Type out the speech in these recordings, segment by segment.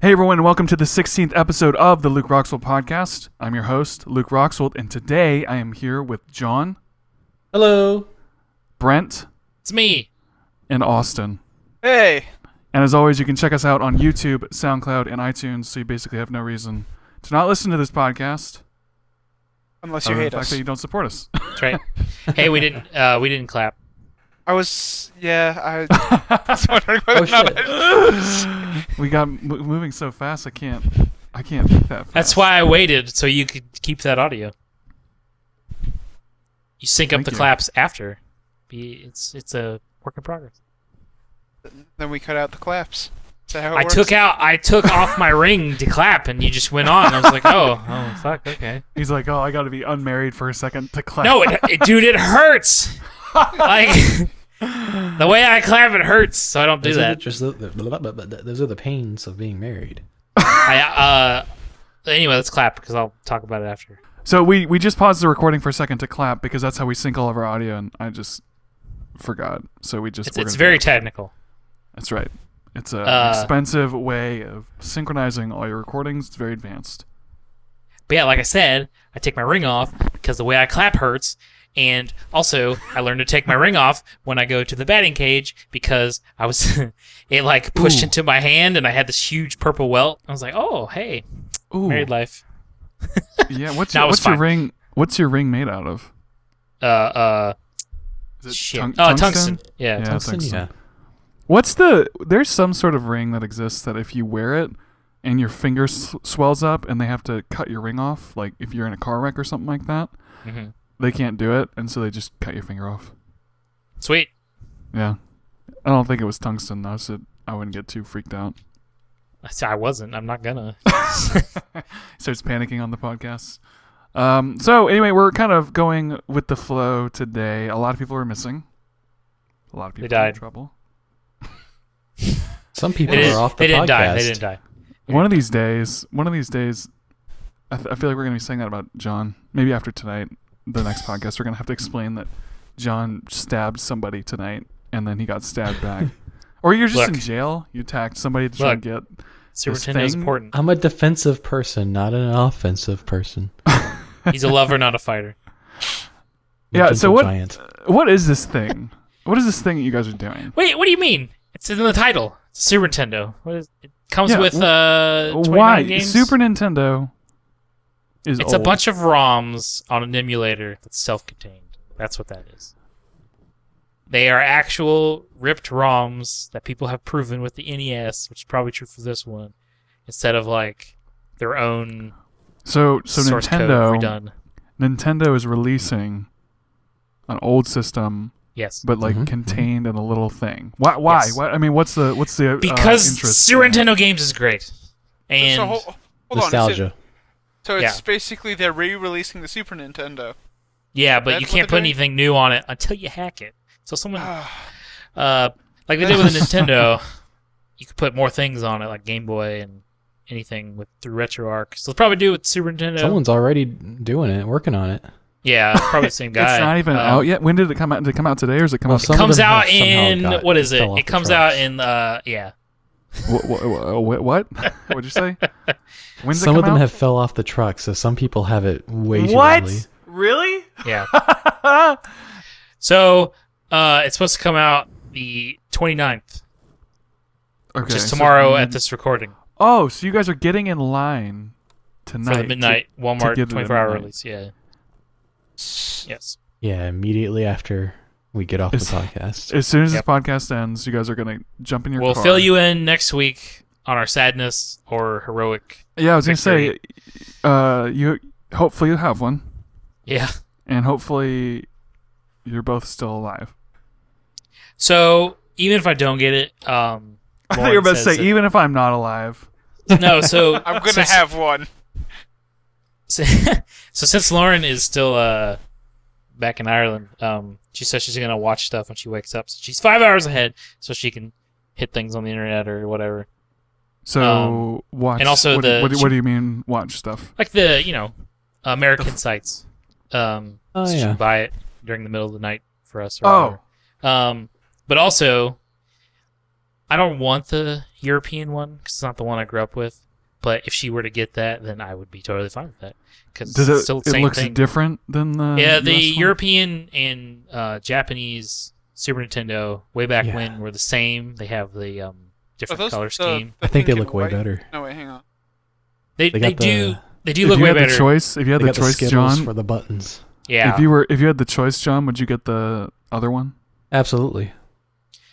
Hey everyone, and welcome to the 16th episode of the Luke Roxwold podcast. I'm your host, Luke Roxwold, and today I am here with John. Hello. Brent. It's me. And Austin. Hey. And as always, you can check us out on YouTube, SoundCloud, and iTunes, so you basically have no reason to not listen to this podcast. Unless you hate the fact us. that you don't support us. That's right. Hey, we didn't clap. I was wondering whether or not We got moving so fast, I can't think that fast. That's why I waited, so you could keep that audio. You sync up Thank the you. claps after. It's a work in progress. Then we cut out the claps. Is that how it works? I took off my ring to clap, and you just went on. I was like, oh, fuck, okay. He's like, I got to be unmarried for a second to clap. No, dude, it hurts. Like the way I clap, it hurts, so I don't do that. Those are the pains of being married. Anyway, let's clap because I'll talk about it after. So we just paused the recording for a second to clap because that's how we sync all of our audio, and I just forgot. So It's very technical. That's right. It's an expensive way of synchronizing all your recordings. It's very advanced. But yeah, like I said, I take my ring off because the way I clap hurts. And also, I learned to take my ring off when I go to the batting cage because I was, it like pushed into my hand and I had this huge purple welt. I was like, oh, hey, married life. Yeah, what's your ring? What's your ring made out of? Is it Shit. tungsten? Tungsten. Yeah, Tungsten, yeah. There's some sort of ring that exists that if you wear it and your finger swells up and they have to cut your ring off, like if you're in a car wreck or something like that, they can't do it, and so they just cut your finger off. Sweet. Yeah. I don't think it was tungsten, though, so I wouldn't get too freaked out. I wasn't. I'm not gonna. Starts panicking on the podcast. So anyway, we're kind of going with the flow today. A lot of people are missing. A lot of people are in trouble. Some people are off the podcast. They didn't die. One of these days, I feel like we're going to be saying that about John. Maybe after tonight, the next podcast, we're going to have to explain that John stabbed somebody tonight, and then he got stabbed back. Or you're just in jail. You attacked somebody to try and get Super this Nintendo's thing. important. I'm a defensive person, not an offensive person. He's a lover, not a fighter. Yeah, so Giant. what is this thing? What is this thing that you guys are doing? Wait, what do you mean? It's in the title. It's a Super Nintendo. It comes with 29 why? games. Super Nintendo is It's old. a bunch of ROMs on an emulator that's self-contained. That's what that is. They are actual ripped ROMs that people have proven with the NES, which is probably true for this one, instead of like their own So source code redone. Nintendo is releasing an old system, Yes, but like contained in a little thing. Why? Yes. I mean, what's the because interest? Super Nintendo games is great, and So hold Nostalgia. So it's basically they're re-releasing the Super Nintendo. yeah, but That's you what can't they're put doing? anything new on it until you hack it. So someone, like they did with the Nintendo, you could put more things on it, like Game Boy and anything through RetroArch. So they'll probably do it with Super Nintendo. Someone's already doing it, working on it. Yeah, it's probably the same guy. It's not even out yet. When did it come out? Did it come out today, or does it come out? some It of comes them out have somehow in what is it? fell off It the comes out trucks. in yeah. What? What'd you say? When's it Some come of them out? have fell off the truck, so some people have it way too What? early. Really? Yeah. So it's supposed to come out the 29th, Okay. which is tomorrow at this recording Oh, so you guys are getting in line tonight for the midnight Walmart get it at 24-hour midnight. release. Yeah. Yes. Yeah, immediately after we get off the podcast. As soon as Yep. this podcast ends, you guys are gonna jump in your We'll car. fill you in next week on our sadness or heroic. Yeah, I was gonna say, victory. you hopefully you have one, Yeah. and hopefully you're both still alive. So even if I don't get it, I thought you were about to say, even if I'm not alive. no. So I'm gonna have one. So since Lauren is still back in Ireland, she says she's gonna watch stuff when she wakes up. So she's 5 hours ahead, so she can hit things on the internet or whatever. So watch. and also what do you mean watch stuff? Like the American sites. So she yeah. can buy it during the middle of the night for us. Or whatever. But also, I don't want the European one because it's not the one I grew up with. But if she were to get that, then I would be totally fine with that because it's still the same looks thing. different than the The US one? European and Japanese Super Nintendo way back when were the same. They have the different color scheme. I think they look way better. No, wait, hang on. They got do the- look way better. If you had They the got the choice, Skittles John, for the buttons. Yeah. if you had the choice, John, would you get the other one? Absolutely.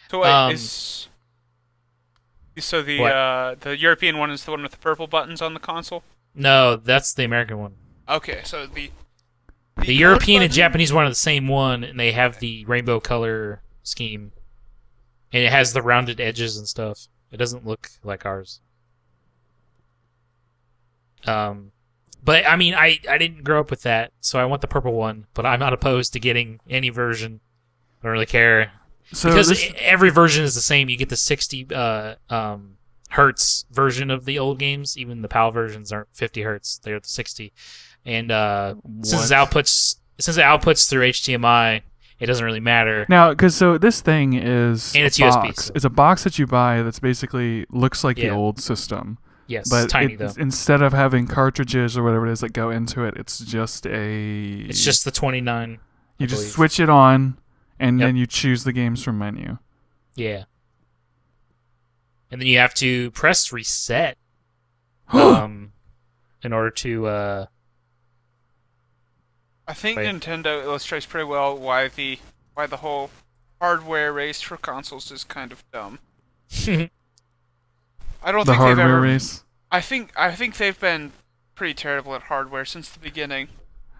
So wait, so the European one is the one with the purple buttons on the console? No, that's the American one. Okay, so the European and button- Japanese one are the same one, and they have the rainbow color scheme, and it has the rounded edges and stuff. It doesn't look like ours. But I mean, I didn't grow up with that, so I want the purple one. But I'm not opposed to getting any version. I don't really care because every version is the same. You get the 60 hertz version of the old games. Even the PAL versions aren't 50 hertz; they're the 60. And since it outputs through HDMI, it doesn't really matter. Now, so this thing is And it's a USB, box. so- It's a box that you buy that's basically looks like the Yeah. old system. Yes, But tiny though. instead of having cartridges or whatever it is that go into it, it's just It's just the 29. you I just believe. switch it on, and Yep. then you choose the games from menu. Yeah. And then you have to press reset in order to I think Right. Nintendo illustrates pretty well why the whole hardware race for consoles is kind of dumb. I don't The think they've hardware ever. race. I think they've been pretty terrible at hardware since the beginning.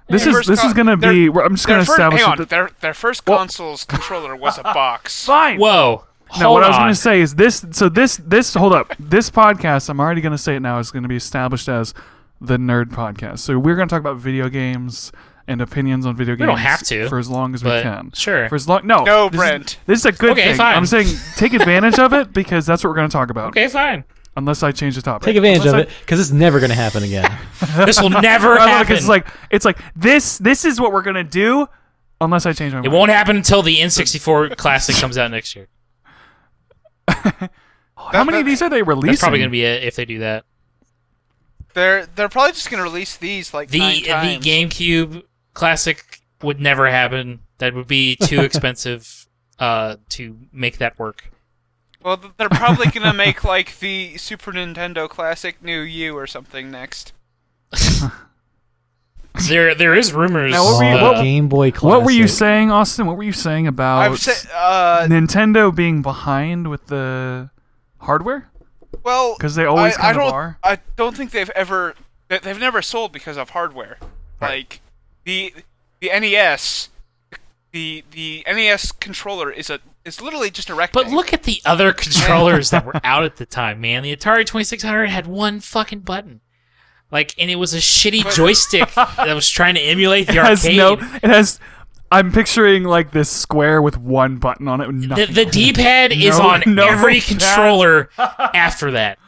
This Their is first this is gonna their- be. I'm just gonna their first- establish hang on, that. their first Well- console's controller was a box. Fine. Whoa. No, Hold what I was on. going to say is this. So this. Hold up. This podcast, I'm already going to say it now, is going to be established as the Nerd Podcast. So we're going to talk about video games and opinions on video games. don't have to, for as long as we but can. sure. For as long. No. No, this Brent. This is a good Okay, thing. fine. I'm saying take advantage of it because that's what we're going to talk about. Okay, fine. Unless I change the topic. Take advantage Unless of it because it's never going to happen again. This will never I love it happen. 'cause it's like this is what we're going to do unless I change my mind. It won't happen until the N64 Classic comes out next year. How many of these are they releasing? That's probably going to be it if they do that. They're probably just gonna release these like 9 times. The GameCube Classic would never happen. That would be too expensive to make that work. Well, they're probably gonna make like the Super Nintendo Classic New U or something next. There is rumors. Now, what Game Boy Classic. What were you saying, Austin? What were you saying about Nintendo being behind with the hardware? Well, 'Cause they always I kind of don't, are. I don't think they've never sold because of hardware. Like the NES, the NES controller is literally just a rectangle. But look at the other controllers that were out at the time, man. The Atari 2600 had one fucking button. And it was a shitty joystick that was trying to emulate the arcade. It has. I'm picturing like this square with one button on it. With nothing The D-pad is on every controller after that.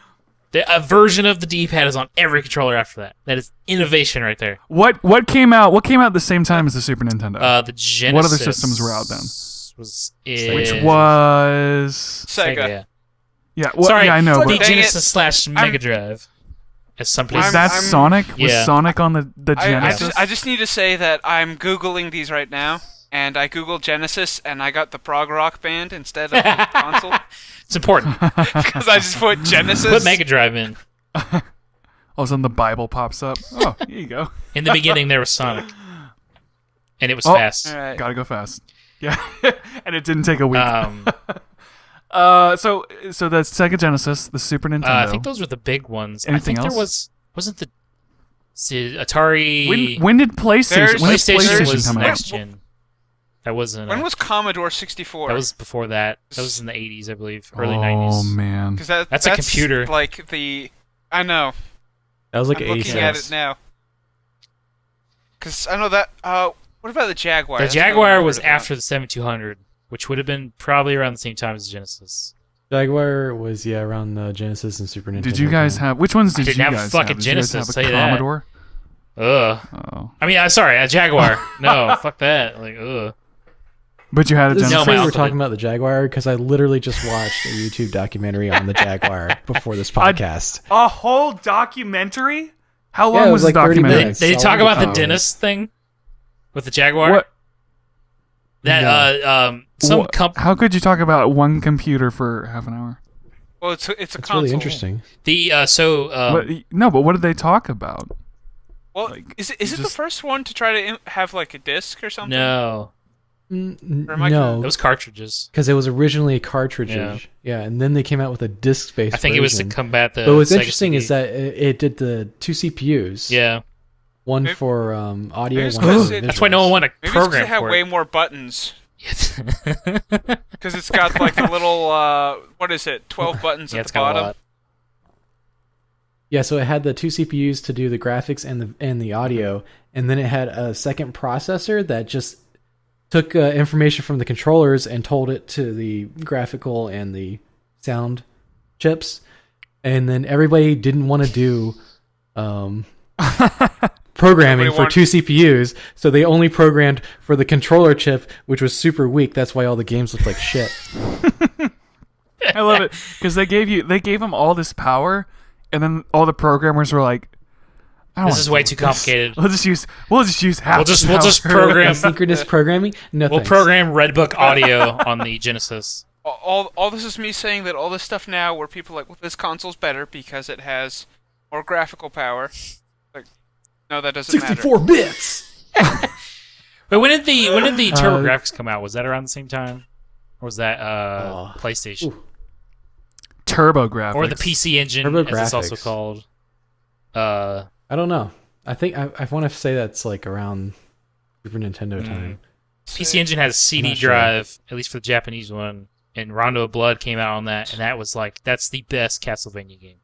A version of the D-pad is on every controller after that. That is innovation right there. What came out? What came out at the same time as the Super Nintendo? The Genesis. What other systems were out then? Which Which was Sega. yeah. Well, Sorry, yeah, I know. the But Dang it. Genesis / Mega Drive. As some was places. that I'm- Sonic? Was Yeah. Sonic on the Genesis? I just need to say that I'm Googling these right now, and I Googled Genesis, and I got the prog rock band instead of the console, It's important. because I just put Genesis. Put Mega Drive in. All of a sudden, the Bible pops up. Oh, here you go. In the beginning, there was Sonic, and it was Oh. fast. All right. Gotta go fast. Yeah, and it didn't take a week. So that's Sega Genesis, the Super Nintendo. I think those were the big ones. Anything I think else? wasn't the Atari. When did PlayStation? When did PlayStation PlayStation was come out? next gen. That wasn't. When was Commodore 64? That was before that. That was in the 80s, I believe, early Oh 90s. man. Because That's a computer. Like the, I know. That was like I'm 86. looking at it now. Because I know that. What about the Jaguar? The That's what I Jaguar remembered was about. after the 7200, which would have been probably around the same time as the Genesis. Jaguar was around the Genesis and Super Nintendo. Did you guys time. have? Which ones did didn't you have a guys fucking have? Did you guys Genesis, have tell a you that. Commodore? Ugh. Oh. I mean, sorry, a Jaguar. No, fuck that. Ugh. But you had a This is Genesis. funny my we're uncle talking did. about the Jaguar because I literally just watched a YouTube documentary on the Jaguar before this podcast. A whole documentary? How Yeah, long it was was the like 30 documentary? minutes. Did they I talk wanted about to the comment. dentist thing with the Jaguar? What? Some How could you talk about one computer for half an hour? Well, it's a It's console. really interesting. No, but what did they talk about? Well, Like, is it the just- first one to try to have like a disc or something? no, Or am I No, it was cartridges. because it was originally a cartridge. Yeah. Yeah, and then they came out with a disc-based I think it was to version. combat the. But what's Sega interesting CD. is that it did the two CPUs. yeah, One Maybe- for audio, maybe it's one 'cause for it- that's why no visuals. one wanted to Maybe it's 'cause program it had for way it. more buttons. Yeah, Because it's got like the little, what is it, 12 buttons at it's the got a bottom. lot. Yeah, so it had the two CPUs to do the graphics and the audio, and then it had a second processor that just took information from the controllers and told it to the graphical and the sound chips. And then everybody didn't want to do programming Nobody for wanted- two CPUs, so they only programmed for the controller chip, which was super weak. That's why all the games looked like shit. I love it because they gave them all this power, and then all the programmers were like, I don't This wanna is way deal too with this. complicated. We'll just use half. We'll just the power." program. Asynchronous programming? No We'll thanks. program Redbook audio on the Genesis. All this is me saying that all this stuff now where people are like, well, this console's better because it has more graphical power. Like, no, that doesn't matter. 64 bits! But when did the TurboGrafx come out? Was that around the same time, or was that PlayStation Turbo graphics or the PC Engine, TurboGrafx. as it's also called? I don't know. I think I want to say that's like around Super Nintendo time. PC Engine has a CD not sure. drive, at least for the Japanese one, and Rondo of Blood came out on that, and that was like that's the best Castlevania game.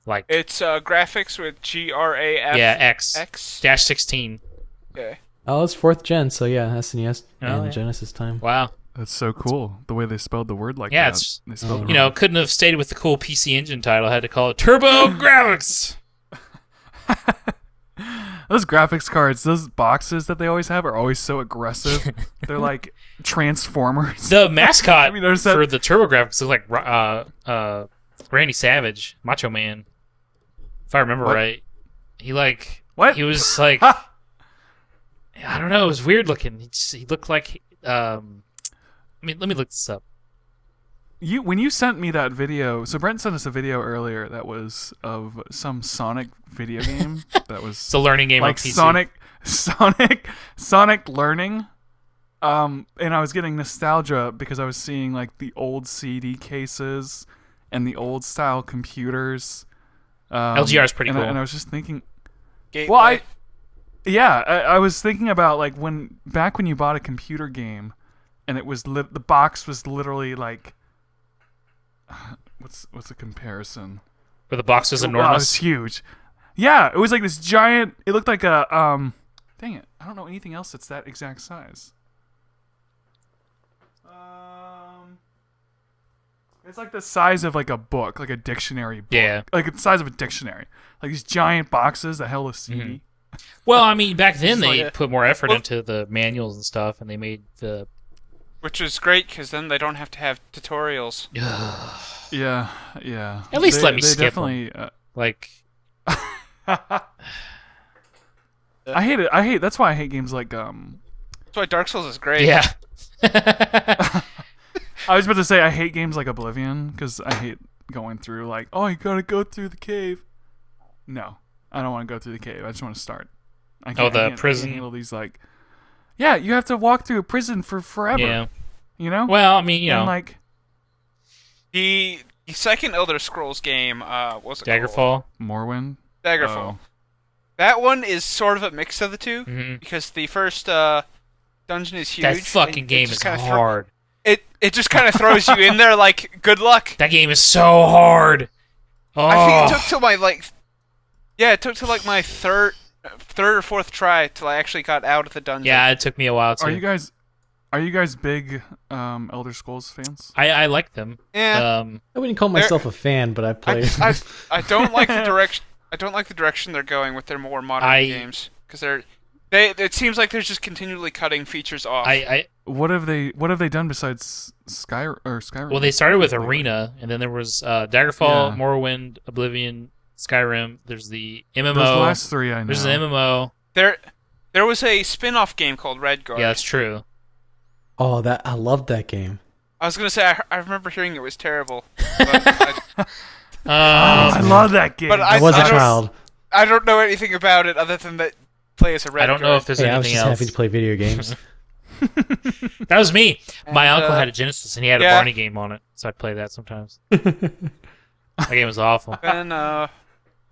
Like It's graphics with GRAF. yeah, X X. dash 16. Okay. Oh, it's 4th gen, so yeah, SNES Oh, and yeah. Genesis time. Wow. That's so cool. The way they spelled the word like Yeah, that. it's- They spelled it You know, wrong. couldn't have stayed with the cool PC Engine title. Had to call it TurboGrafx. Those graphics cards, those boxes that they always have are always so aggressive. They're like Transformers. The mascot Have you noticed that? for the TurboGrafx is like Randy Savage, Macho Man. If I remember What? right, he like What? he was like Ha! I don't know. It was weird looking. He looked like let me look this up. When you sent me that video, so Brent sent us a video earlier that was of some Sonic video game that was It's a learning game like on PC. Sonic learning. And I was getting nostalgia because I was seeing like the old CD cases and the old style computers. LGR is pretty and cool. and I was just thinking, Gateway. well, I was thinking about like back when you bought a computer game, and it was the box was literally like, what's the comparison? Where the box was Wow, it was enormous. huge. Yeah, it was like this giant. It looked like a Dang it, I don't know anything else that's that exact size. It's like the size of like a book, like a dictionary book. Yeah. Like the size of a dictionary. Like these giant boxes that held a CD. Well, I mean, back then Just they like- put more effort Well- into the manuals and stuff, and they made the Which is great because then they don't have to have tutorials. Yeah, yeah. At least let me they skip 'em. definitely, like. I hate it. I hate. That's why I hate games like That's why Dark Souls is great. Yeah. I was about to say I hate games like Oblivion because I hate going through like, oh, you gotta go through the cave. No, I don't want to go through the cave. I just want to start. I Oh, the I can't prison? handle these like, yeah, you have to walk through a prison for forever. Yeah. You know. Well, I mean, you and know, like The second Elder Scrolls game, what's it called? Daggerfall. Morrowind. Daggerfall. Oh. That one is sort of a mix of the two hmm because the first dungeon is huge. That and fucking it game just is kinda hard. It just kind of throws you in there like good luck. That game is so hard. Oh, I think it took till my my third or fourth try till I actually got out of the dungeon. yeah, it took me a while too. Are you guys big Elder Scrolls fans? I like them. Yeah. I wouldn't call myself a fan, but I've played. I don't like the direction. I don't like the direction they're going with their more modern games because It seems like they're just continually cutting features off. What have they done besides Skyrim? Well, they started with Arena, and then there was Daggerfall, Yeah. Morrowind, Oblivion, Skyrim. There's the MMO. Those last three I know. There's an MMO. There was a spin-off game called Redguard. Yeah, that's true. Oh, I loved that game. I was gonna say I remember hearing it was terrible. But I love that game. But I was a child. I don't know anything about it other than that play as a Redguard. I don't know if there's Hey, I was anything just else. happy to play video games. That was me. My And, uncle had a Genesis, and he had a yeah. Barney game on it, so I'd play that sometimes. That game was awful. And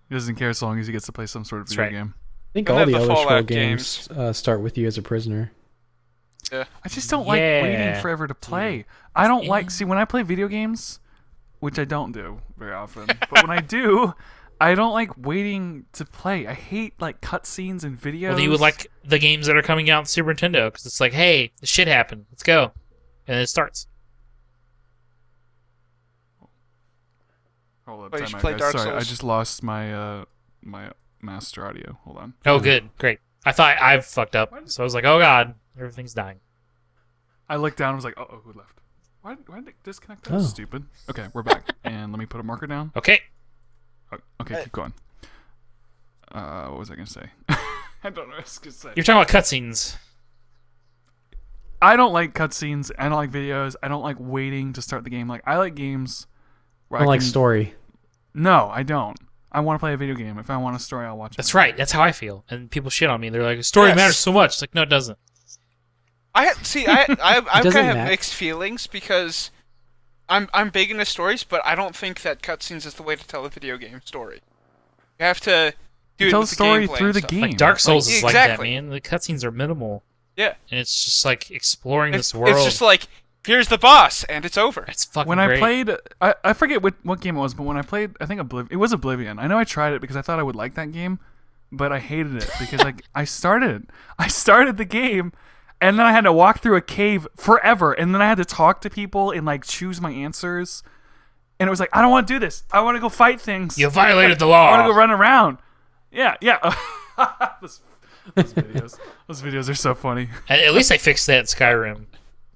He doesn't care as long as he gets to play some sort of That's video right. game. I think And all then the the Elder Scroll Fallout games start with you as a prisoner. I just don't like Yeah. waiting forever to play. I don't like when I play video games, which I don't do very often. But when I do, I don't like waiting to play. I hate like cutscenes and videos. Well, you would like the games that are coming out on Super Nintendo, because it's like, hey, the shit happened. Let's go. And then it starts. Hold up, But you time should out, play guys. Dark Sorry, I Souls. just lost my my master audio. Hold on. Oh, good. Great. I thought I fucked up, so I was like, oh, God, everything's dying. I looked down and was like, oh, who left? Why did it disconnect? That's Oh. stupid. Okay, we're back. And let me put a marker down. Okay. Okay, keep going. What was I going to say? I don't know what I was going to say. You're talking about cutscenes. I don't like cutscenes. I don't like videos. I don't like waiting to start the game. Like, I like games where I don't like can... story. No, I don't. I want to play a video game. If I want a story, I'll watch it. That's right. That's how I feel. And people shit on me. They're like, story Yes. matters so much. It's like, no, it doesn't. I kind doesn't of have matter. mixed feelings because I'm big into stories, but I don't think that cutscenes is the way to tell a video game story. You have to do it Tell with the story gameplay through and the stuff. game. Like, Dark Souls is like that, Exactly. man. The cutscenes are minimal. Yeah, And it's just like exploring it's, this world. it's just like here's the boss and it's over. It's fucking When great. I played, I forget what game it was, but when I played, I think it was Oblivion. I know I tried it because I thought I would like that game, but I hated it because like I started the game, and then I had to walk through a cave forever, and then I had to talk to people and like choose my answers, and it was like I don't want to do this. I want to go fight things. You violated the I law. want to go run around. Yeah. Those videos are so funny. At least I fixed that in Skyrim,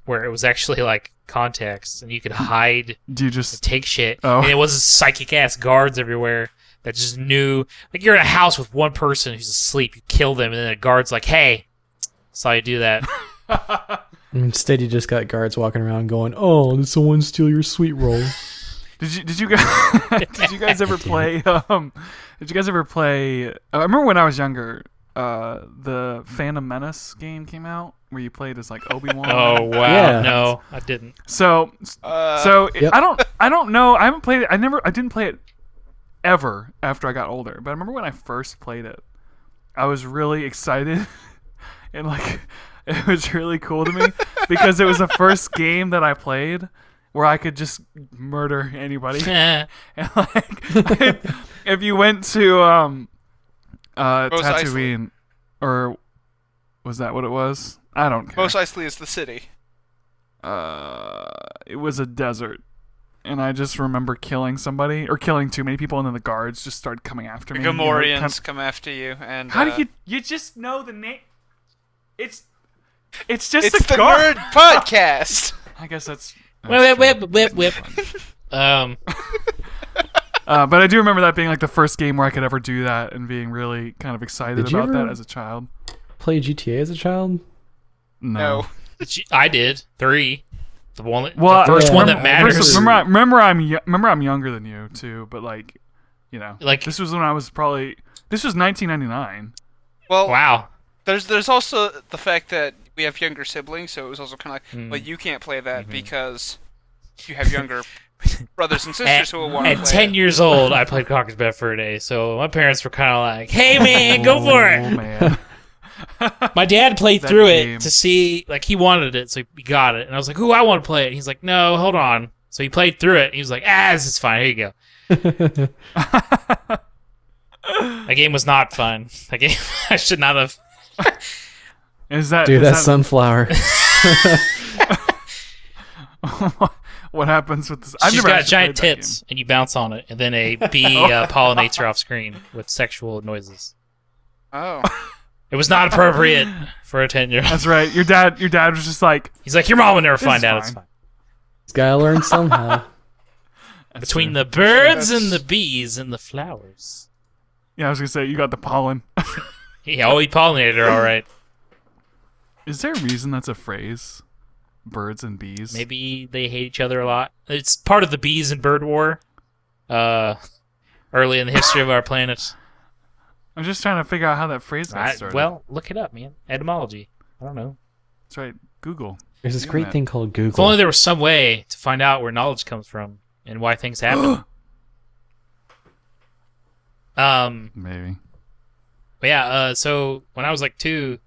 where it was actually like context, and you could hide, Do you just take shit, Oh. and it wasn't psychic ass guards everywhere that just knew. Like you're in a house with one person who's asleep, you kill them, and then a guard's like, "Hey, saw you do that." Instead, you just got guards walking around going, "Oh, did someone steal your sweet roll?" Did you guys did you guys ever play did you guys ever play I remember when I was younger the Phantom Menace game came out where you played as like Obi-Wan. Oh wow, Yeah. no, I didn't. So Yep. I don't know. I haven't played it. I didn't play it ever after I got older. But I remember when I first played it, I was really excited and like it was really cool to me because it was the first game that I played where I could just murder anybody. And like if you went to Tatooine, or was that what it was? I don't care. Mos Eisley is the city. It was a desert, and I just remember killing somebody or killing too many people, and then the guards just started coming after The me. Gamorreans come after you, and How do you just know the name? It's just It's a the guard. Nerd Podcast. I guess that's. Whip. But I do remember that being like the first game where I could ever do that and being really kind of excited Did you about that ever- as a child. Play GTA as a child? No. I did 3. The one, the Well, first yeah. one that remember- matters. Remember, I'm younger than you too, but like, you know, Like- this was when I was probably. This was 1999. Well, Wow. there's also the fact that we have younger siblings, so it was also kind of like, well, you can't play that Mm-hmm. because you have younger brothers and sisters who will want to At play 10 it. years old, I played Conker's Bad Fur Day, so my parents were kind of like, "Hey man, go for Oh it." man. My dad played That through game. it to see, like, he wanted it, so he got it. And I was like, "Ooh, I want to play it." And he's like, "No, hold on." So he played through it. And he was like, "This is fine. Here you go." That game was not fun. That game, I should not have. Is that Dude, is that's that- Sunflower. what happens with this? She's got giant played that tits, and you bounce on it, and then a bee pollinates her off screen with sexual noises. Oh. It was not appropriate for a 10-year-old. That's right. Your dad was just like, He's like, your mom will never This find is out. It's fine. fine. He's gotta learn somehow. That's Between true. the birds That's- and the bees and the flowers. Yeah, I was gonna say you got the pollen. Yeah, he pollinated her, all right. Is there a reason that's a phrase? Birds and bees. Maybe they hate each other a lot. It's part of the bees and bird war. Early in the history of our planet. I'm just trying to figure out how that phrase got started. Well, look it up, man. Etymology. I don't know. That's right. Google. There's this Yeah, great man. thing called If Google. only there was some way to find out where knowledge comes from and why things happen. Maybe. But yeah, so when I was like 2,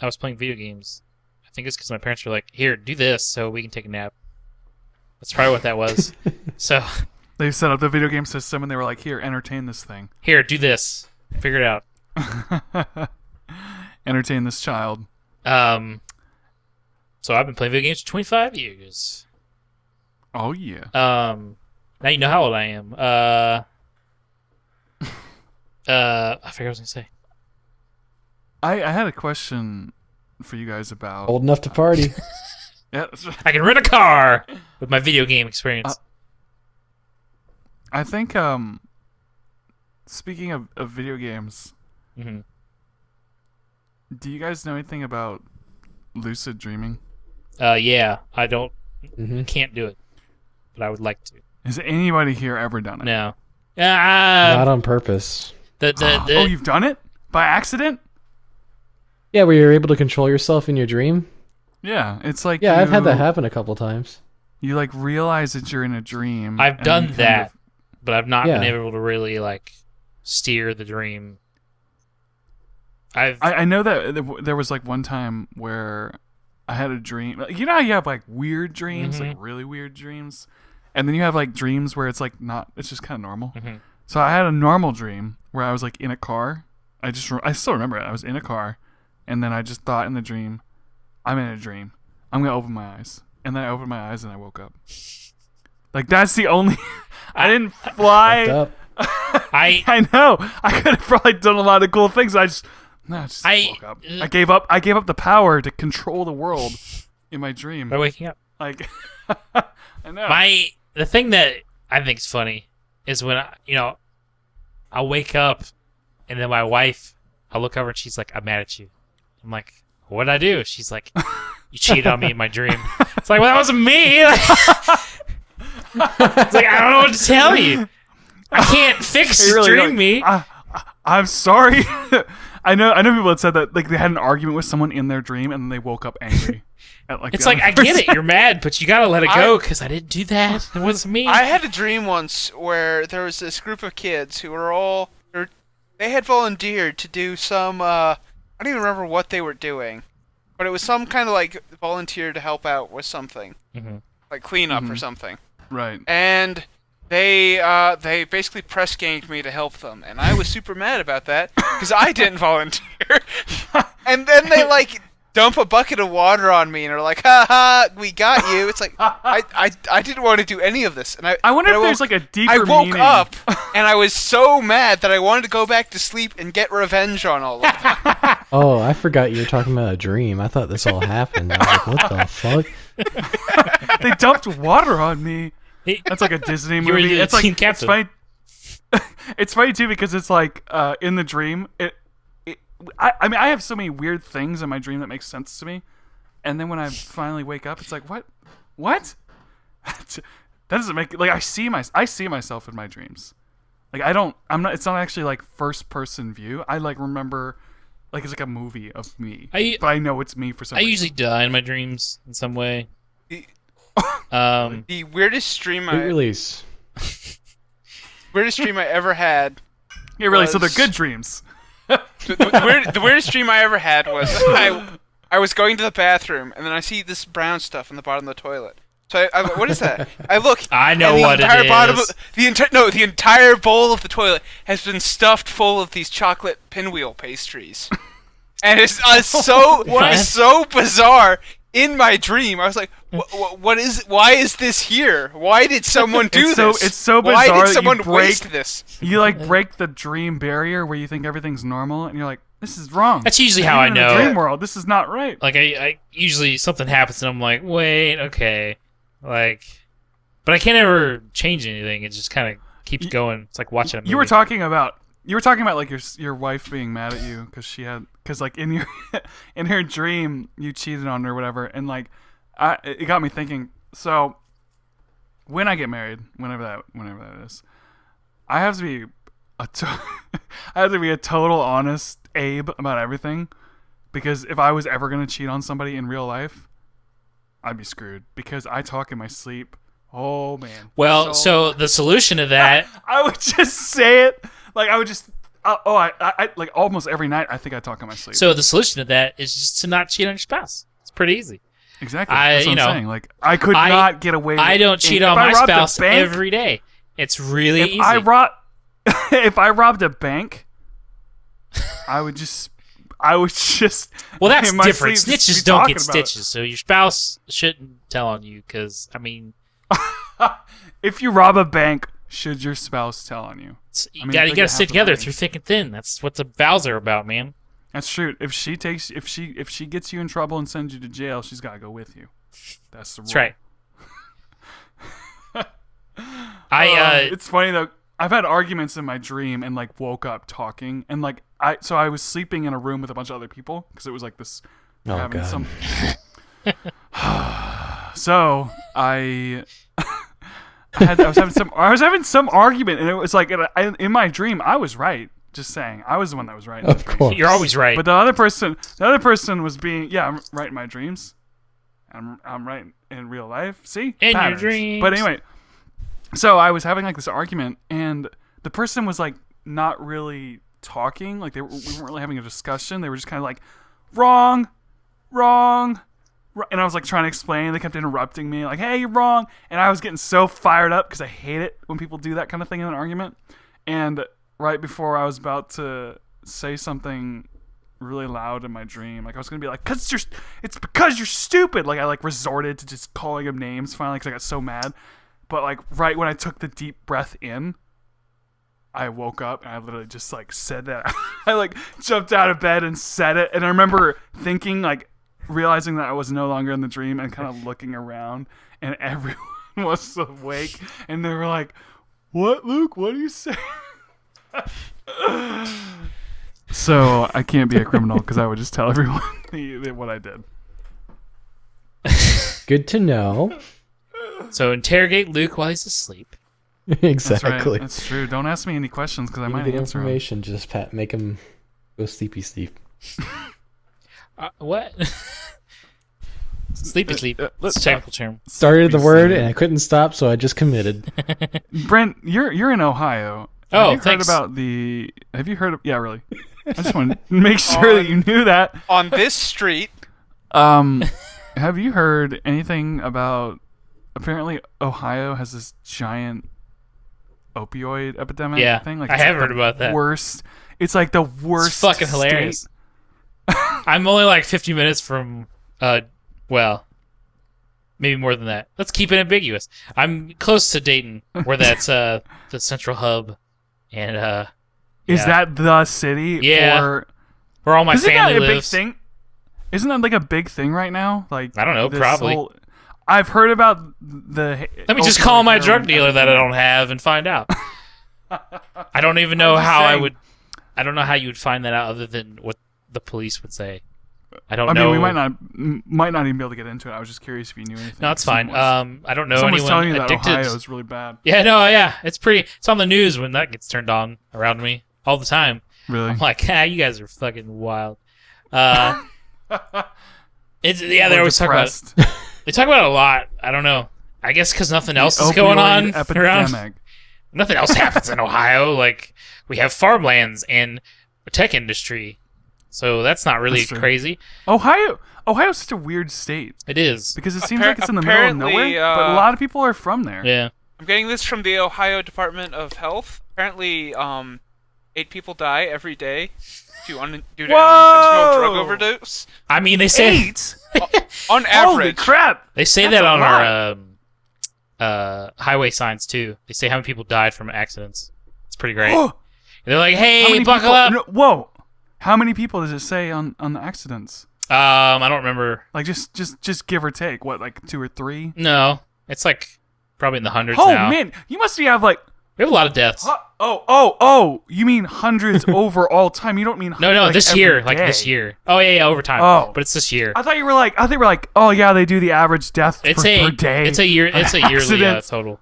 I was playing video games. I think it's because my parents were like, here, do this so we can take a nap. That's probably what that was. So, They set up the video game system and they were like, "Here, entertain this thing. here, do this. Figure it out. Entertain this child." So I've been playing video games for 25 years. Oh yeah. Now you know how old I am. I forgot what I was gonna say. I had a question for you guys about. Old enough to party. Yeah, that's right. I can rent a car with my video game experience. I think speaking of video games, hmm do you guys know anything about lucid dreaming? Yeah, I don't, hmm can't do it, but I would like to. Has anybody here ever done it? No. Not on purpose. Oh, you've done it by accident? Yeah, where you're able to control yourself in your dream. Yeah, it's like Yeah, I've had that you- happen a couple times. You like realize that you're in a dream. I've and done you kind that, of- but I've not Yeah. been able to really like steer the dream. I know that there was like one time where I had a dream. Like, you know how you have like weird dreams, like really weird dreams, and then you have like dreams where it's like not. It's just kind of normal. Mhm. So I had a normal dream where I was like in a car. I still remember it. I was in a car, and then I just thought in the dream, I'm in a dream. I'm gonna open my eyes, and then I opened my eyes and I woke up. Like that's the only. I didn't fly. Fucked up. I know. I could have probably done a lot of cool things. I just I- woke up. I gave up. I gave up the power to control the world in my dream. by waking up. Like, I know. The thing that I think is funny is when I'll wake up and then my wife, I'll look over and she's like, "I'm mad at you." I'm like, "What'd I do?" She's like, "You cheated on me in my dream." It's like, well, that wasn't me. It's like, I don't know what to tell you. I can't fix You're really dream like, me. I'm sorry. I know people that said that like they had an argument with someone in their dream and then they woke up angry. At, like, It's the like, other I get it. person. You're mad, but you gotta let it go because I didn't do that. It wasn't me. I had a dream once where there was this group of kids who were all they had volunteered to do some I don't even remember what they were doing, but it was some kind of like volunteer to help out with something, Mhm. like cleanup or something. Right. And they basically press ganged me to help them, and I was super mad about that because I didn't volunteer. And then they like dump a bucket of water on me and are like, "Ha ha, we got you." It's like I didn't want to do any of this, and I wonder but if there's woke- like a deeper I woke meaning. up and I was so mad that I wanted to go back to sleep and get revenge on all of them. Oh, I forgot you were talking about a dream. I thought this all happened. I was like, what the fuck? They dumped water on me. Hey, That's like a Disney You were movie. the It's like team it's captain. funny. It's funny too because it's like in the dream. I mean, I have so many weird things in my dream that make sense to me, and then when I finally wake up, it's like what? That doesn't make like I see myself in my dreams. Like I'm not. It's not actually like first person view. I like remember like it's like a movie of me, but I know it's me for some I reason. usually die in my dreams in some way. The- Um, weirdest dream Quick release. I ever had. Yeah, really. So they're was- good dreams. The weirdest dream I ever had was I was going to the bathroom and then I see this brown stuff in the bottom of the toilet. So I what is that? I look. I know and the what it entire bottom is. Of, the entire bowl of the toilet has been stuffed full of these chocolate pinwheel pastries, and it's so bizarre. In my dream, I was like, "What is? Why is this here? Why did someone do this? It's so Why bizarre that did you someone break- waste this?" You like break the dream barrier where you think everything's normal, and you're like, This is wrong. That's usually how I'm I in the know. dream world. This is not right. Like I usually something happens and I'm like, wait, okay, like, but I can't ever change anything. It just kind of keeps going. It's like watching a movie. You were talking about like your wife being mad at you because like in your in her dream you cheated on her or whatever, and like it got me thinking. So when I get married, whenever that is, I have to be I have to be a total honest Abe about everything, because if I was ever gonna cheat on somebody in real life, I'd be screwed because I talk in my sleep. Oh man. Well, so the solution to that, I would just say it. Like I would just. I like almost every night. I think I talk in my sleep. so the solution to that is just to not cheat on your spouse. It's pretty easy. Exactly. That's what I'm saying. Like I could I- not get away. I don't cheat on my spouse every day. It's really easy. If I robbed a bank, I would just. Well, that's in my different. sleep just Snitches be don't talking get about it. stitches, so your spouse shouldn't tell on you. Because I mean, If you rob a bank, should your spouse tell on you? you got to have stick the together money. through thick and thin. That's what the vows are about, man. That's true. If she gets you in trouble and sends you to jail, she's got to go with you. That's the rule. That's right. It's funny though. I've had arguments in my dream and like woke up talking, and like I was sleeping in a room with a bunch of other people because it was like this. Oh, having God. some. So I was having some argument, and it was like in my dream I was right. Just saying, I was the one that was right. in the Of dream. course. You're always right. But the other person was being, I'm right in my dreams. I'm right in real life. See? In your Patterns. dreams. But anyway, so I was having like this argument, and the person was like not really talking. Like we weren't really having a discussion. They were just kind of like, wrong. And I was like trying to explain. They kept interrupting me, like, "Hey, you're wrong." And I was getting so fired up because I hate it when people do that kind of thing in an argument. And right before I was about to say something really loud in my dream, like I was gonna be like, it's because you're stupid. Like I like resorted to just calling him names finally because I got so mad. But like right when I took the deep breath in, I woke up and I literally just like said that. I like jumped out of bed and said it. And I remember thinking, like realizing that I was no longer in the dream and kind of looking around, and everyone was awake and they were like, "What, Luke? What do you say?" So I can't be a criminal because I would just tell everyone what I did. Good to know. So interrogate Luke while he's asleep. Exactly. That's right. That's true. Don't ask me any questions because I Give me might the answer them. information. Just make him go sleep. What? Sleepy sleep. It's a technical term. Started the Sleepy word sleep. and I couldn't stop, so I just committed. Brent, you're in Ohio. Oh, have you thanks. heard about the? Have you heard of? Yeah, really. I just want to make sure that you knew that. On this street, Have you heard anything about? Apparently, Ohio has this giant opioid epidemic Yeah, thing. Like I it's have like heard the about that. Worst. It's like the worst. It's fucking hilarious. state. I'm only like 50 minutes from, well, maybe more than that. Let's keep it ambiguous. I'm close to Dayton, where that's the central hub, and Is yeah. that the city? Yeah. Or, where all my isn't family that a big lives. thing? Isn't that like a big thing right now? Like I don't know, this probably. I've heard about the. Let me just call my drug dealer that I don't have and find out. I don't even know I'm just how I saying. would. I don't know how you would find that out other than what the police would say. I don't I know. mean, we might not even be able to get into it. I was just curious if you knew anything. No, it's fine. I don't know Someone's anyone telling you that addicted. Ohio is really bad. Yeah, no, yeah, it's pretty. It's on the news when that gets turned on around me all the time. Really? I'm like, you guys are fucking wild. It's yeah, they Or always depressed. talk about. They talk about it a lot. I don't know. I guess because nothing else is Opioid going on around. epidemic. Nothing else happens in Ohio. Like we have farmlands and a tech industry, so that's not really That's true. crazy. Ohio's such a weird state It is. because it seems like it's in the middle of apparently, nowhere, but a lot of people are from there. Yeah. I'm getting this from the Ohio Department of Health. Apparently, 8 people die every day due to unintentional Whoa! drug overdose. I mean, they say 8? On Holy average. crap! they say That's that a on lot. our highway signs too. They say how many people died from accidents. It's pretty great. How They're like, many "Hey, buckle people- up." no, whoa! How many people does it say on the accidents? I don't remember. Like just give or take, what, like 2 or 3? No, it's like probably in the hundreds Oh now. man, you must have like. We have a lot of deaths. Oh! You mean hundreds over all time? You don't mean No, like this every year, day. like this year. Oh yeah, over time. Oh. But it's this year. I thought you were like, oh yeah, they do the average death per day. It's a year. It's a yearly Accidents. total.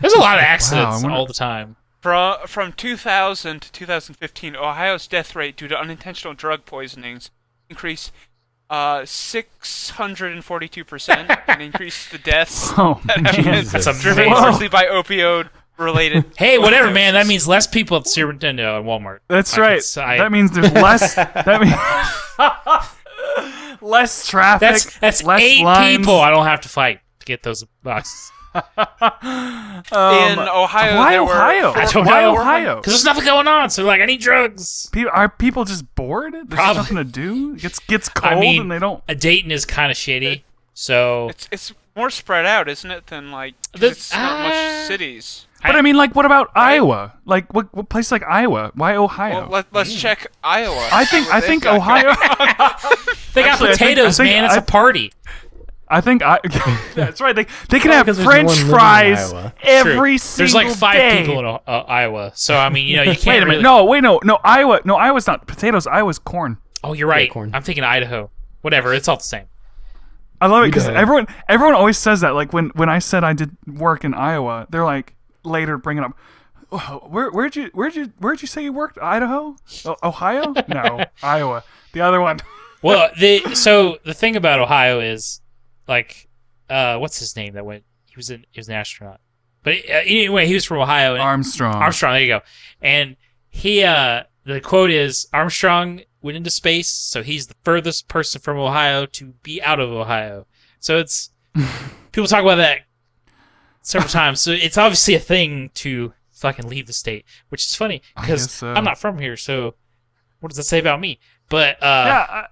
There's a lot of accidents wonder- all the time. From 2000 to 2015, Ohio's death rate due to unintentional drug poisonings increased 642% and increased the deaths Oh, that have been Jesus. That's driven amazing. largely by opioid-related. Hey, whatever, man. That means less people at Super Nintendo and Walmart. That's I right. can- That means there's less. That means less traffic. That's less 8 lines. people I don't have to fight to get those boxes. In Ohio, Why there Ohio? were I don't Why know. Ohio? Because there's nothing going on, so like, I need drugs. Are people just bored? There's Probably. nothing to do. It gets cold I mean, and they don't. Dayton is kind of shitty, so It's more spread out, isn't it, than like 'cause The- it's not much cities. But I mean, like, what about Iowa? Like, what place like Iowa? Why Ohio? Well, let's check Iowa. I see think what they've think got Ohio. they got Actually, I think- potatoes, I think man. It's a party. I think that's right. They can Well, have because there's French one living in fries Iowa. every True. single There's like 5 day. people in Iowa, so I mean, you can't. Wait a minute. really... No, Iowa. No, Iowa's not potatoes. Iowa's corn. Oh, you're right. corn. I'm thinking Idaho. Whatever. It's all the same. I love it because Idaho. everyone always says that. Like when I said I did work in Iowa, they're like later bringing up, oh, where'd you say you worked? Idaho? Ohio? No, Iowa. The other one. Well, the thing about Ohio is, like, what's his name that went? He was an astronaut, but anyway, he was from Ohio. And Armstrong. Armstrong, there you go. And he, the quote is, Armstrong went into space, so he's the furthest person from Ohio to be out of Ohio. So it's people talk about that several times. So it's obviously a thing to fucking leave the state, which is funny I because guess so. I'm not from here. So what does that say about me? But Yeah,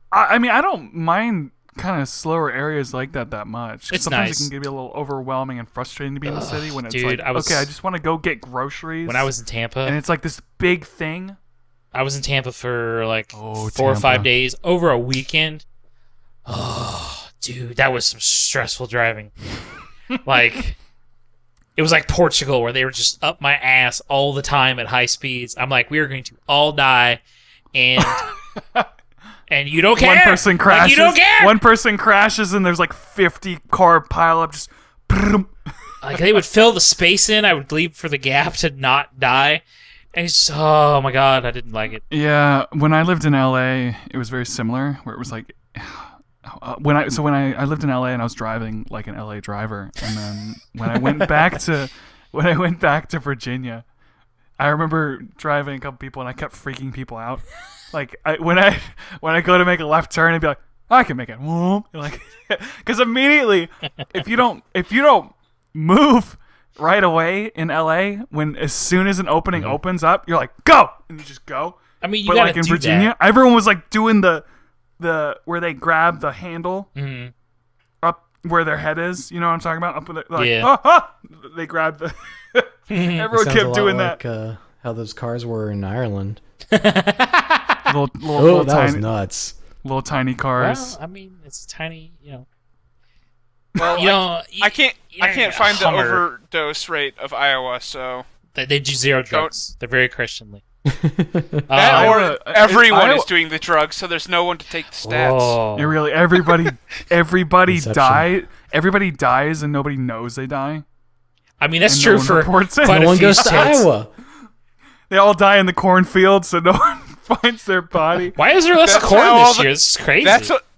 I mean, I don't mind kind of slower areas like that much. 'Cause It's sometimes nice. it can be a little overwhelming and frustrating to be in the city when it's dude, like, I was- okay, I just want to go get groceries. when I was in Tampa, and it's like this big thing. I was in Tampa for like Oh, 4 or 5 Tampa. days over a weekend. Oh, dude, that was some stressful driving. Like, it was like Portugal where they were just up my ass all the time at high speeds. I'm like, we are going to all die, and and you don't care. One person Like, crashes. you don't care. One person crashes, and there's like 50 car pile up. Just. Like, they would fill the space in. I would leave for the gap to not die. And it's just, oh my god, I didn't like it. Yeah, when I lived in LA, it was very similar. Where it was like, when I lived in LA and I was driving like an LA driver, and then when I went back to Virginia, I remember driving a couple people and I kept freaking people out. Like when I go to make a left turn and be like, I can make it, like, because immediately if you don't move right away in LA, as soon as an opening opens up, you're like, go, and you just go. I mean, you But gotta like in do Virginia, that. everyone was like doing the where they grab the handle Mhm. up where their head is. You know what I'm talking about? Up with like, Yeah. they grab the. It Everyone sounds a kept lot doing like, that. how those cars were in Ireland. Little Oh, that was tiny, nuts. little tiny cars. Well, I mean, it's a tiny, Well, you know, I can't find the Hummer. overdose rate of Iowa, so They do zero drugs. They're very Christianly. that Iowa- or everyone Iowa- is doing the drugs, so there's no one to take the stats. Oh. Yeah, really, everybody Inception. die. Everybody dies and nobody knows they die. I mean, that's And no true one for reports it. quite No a one few goes to states. Iowa. They all die in the cornfield, so no one finds their body. Why is there less That's corn how all this the- year? This is crazy.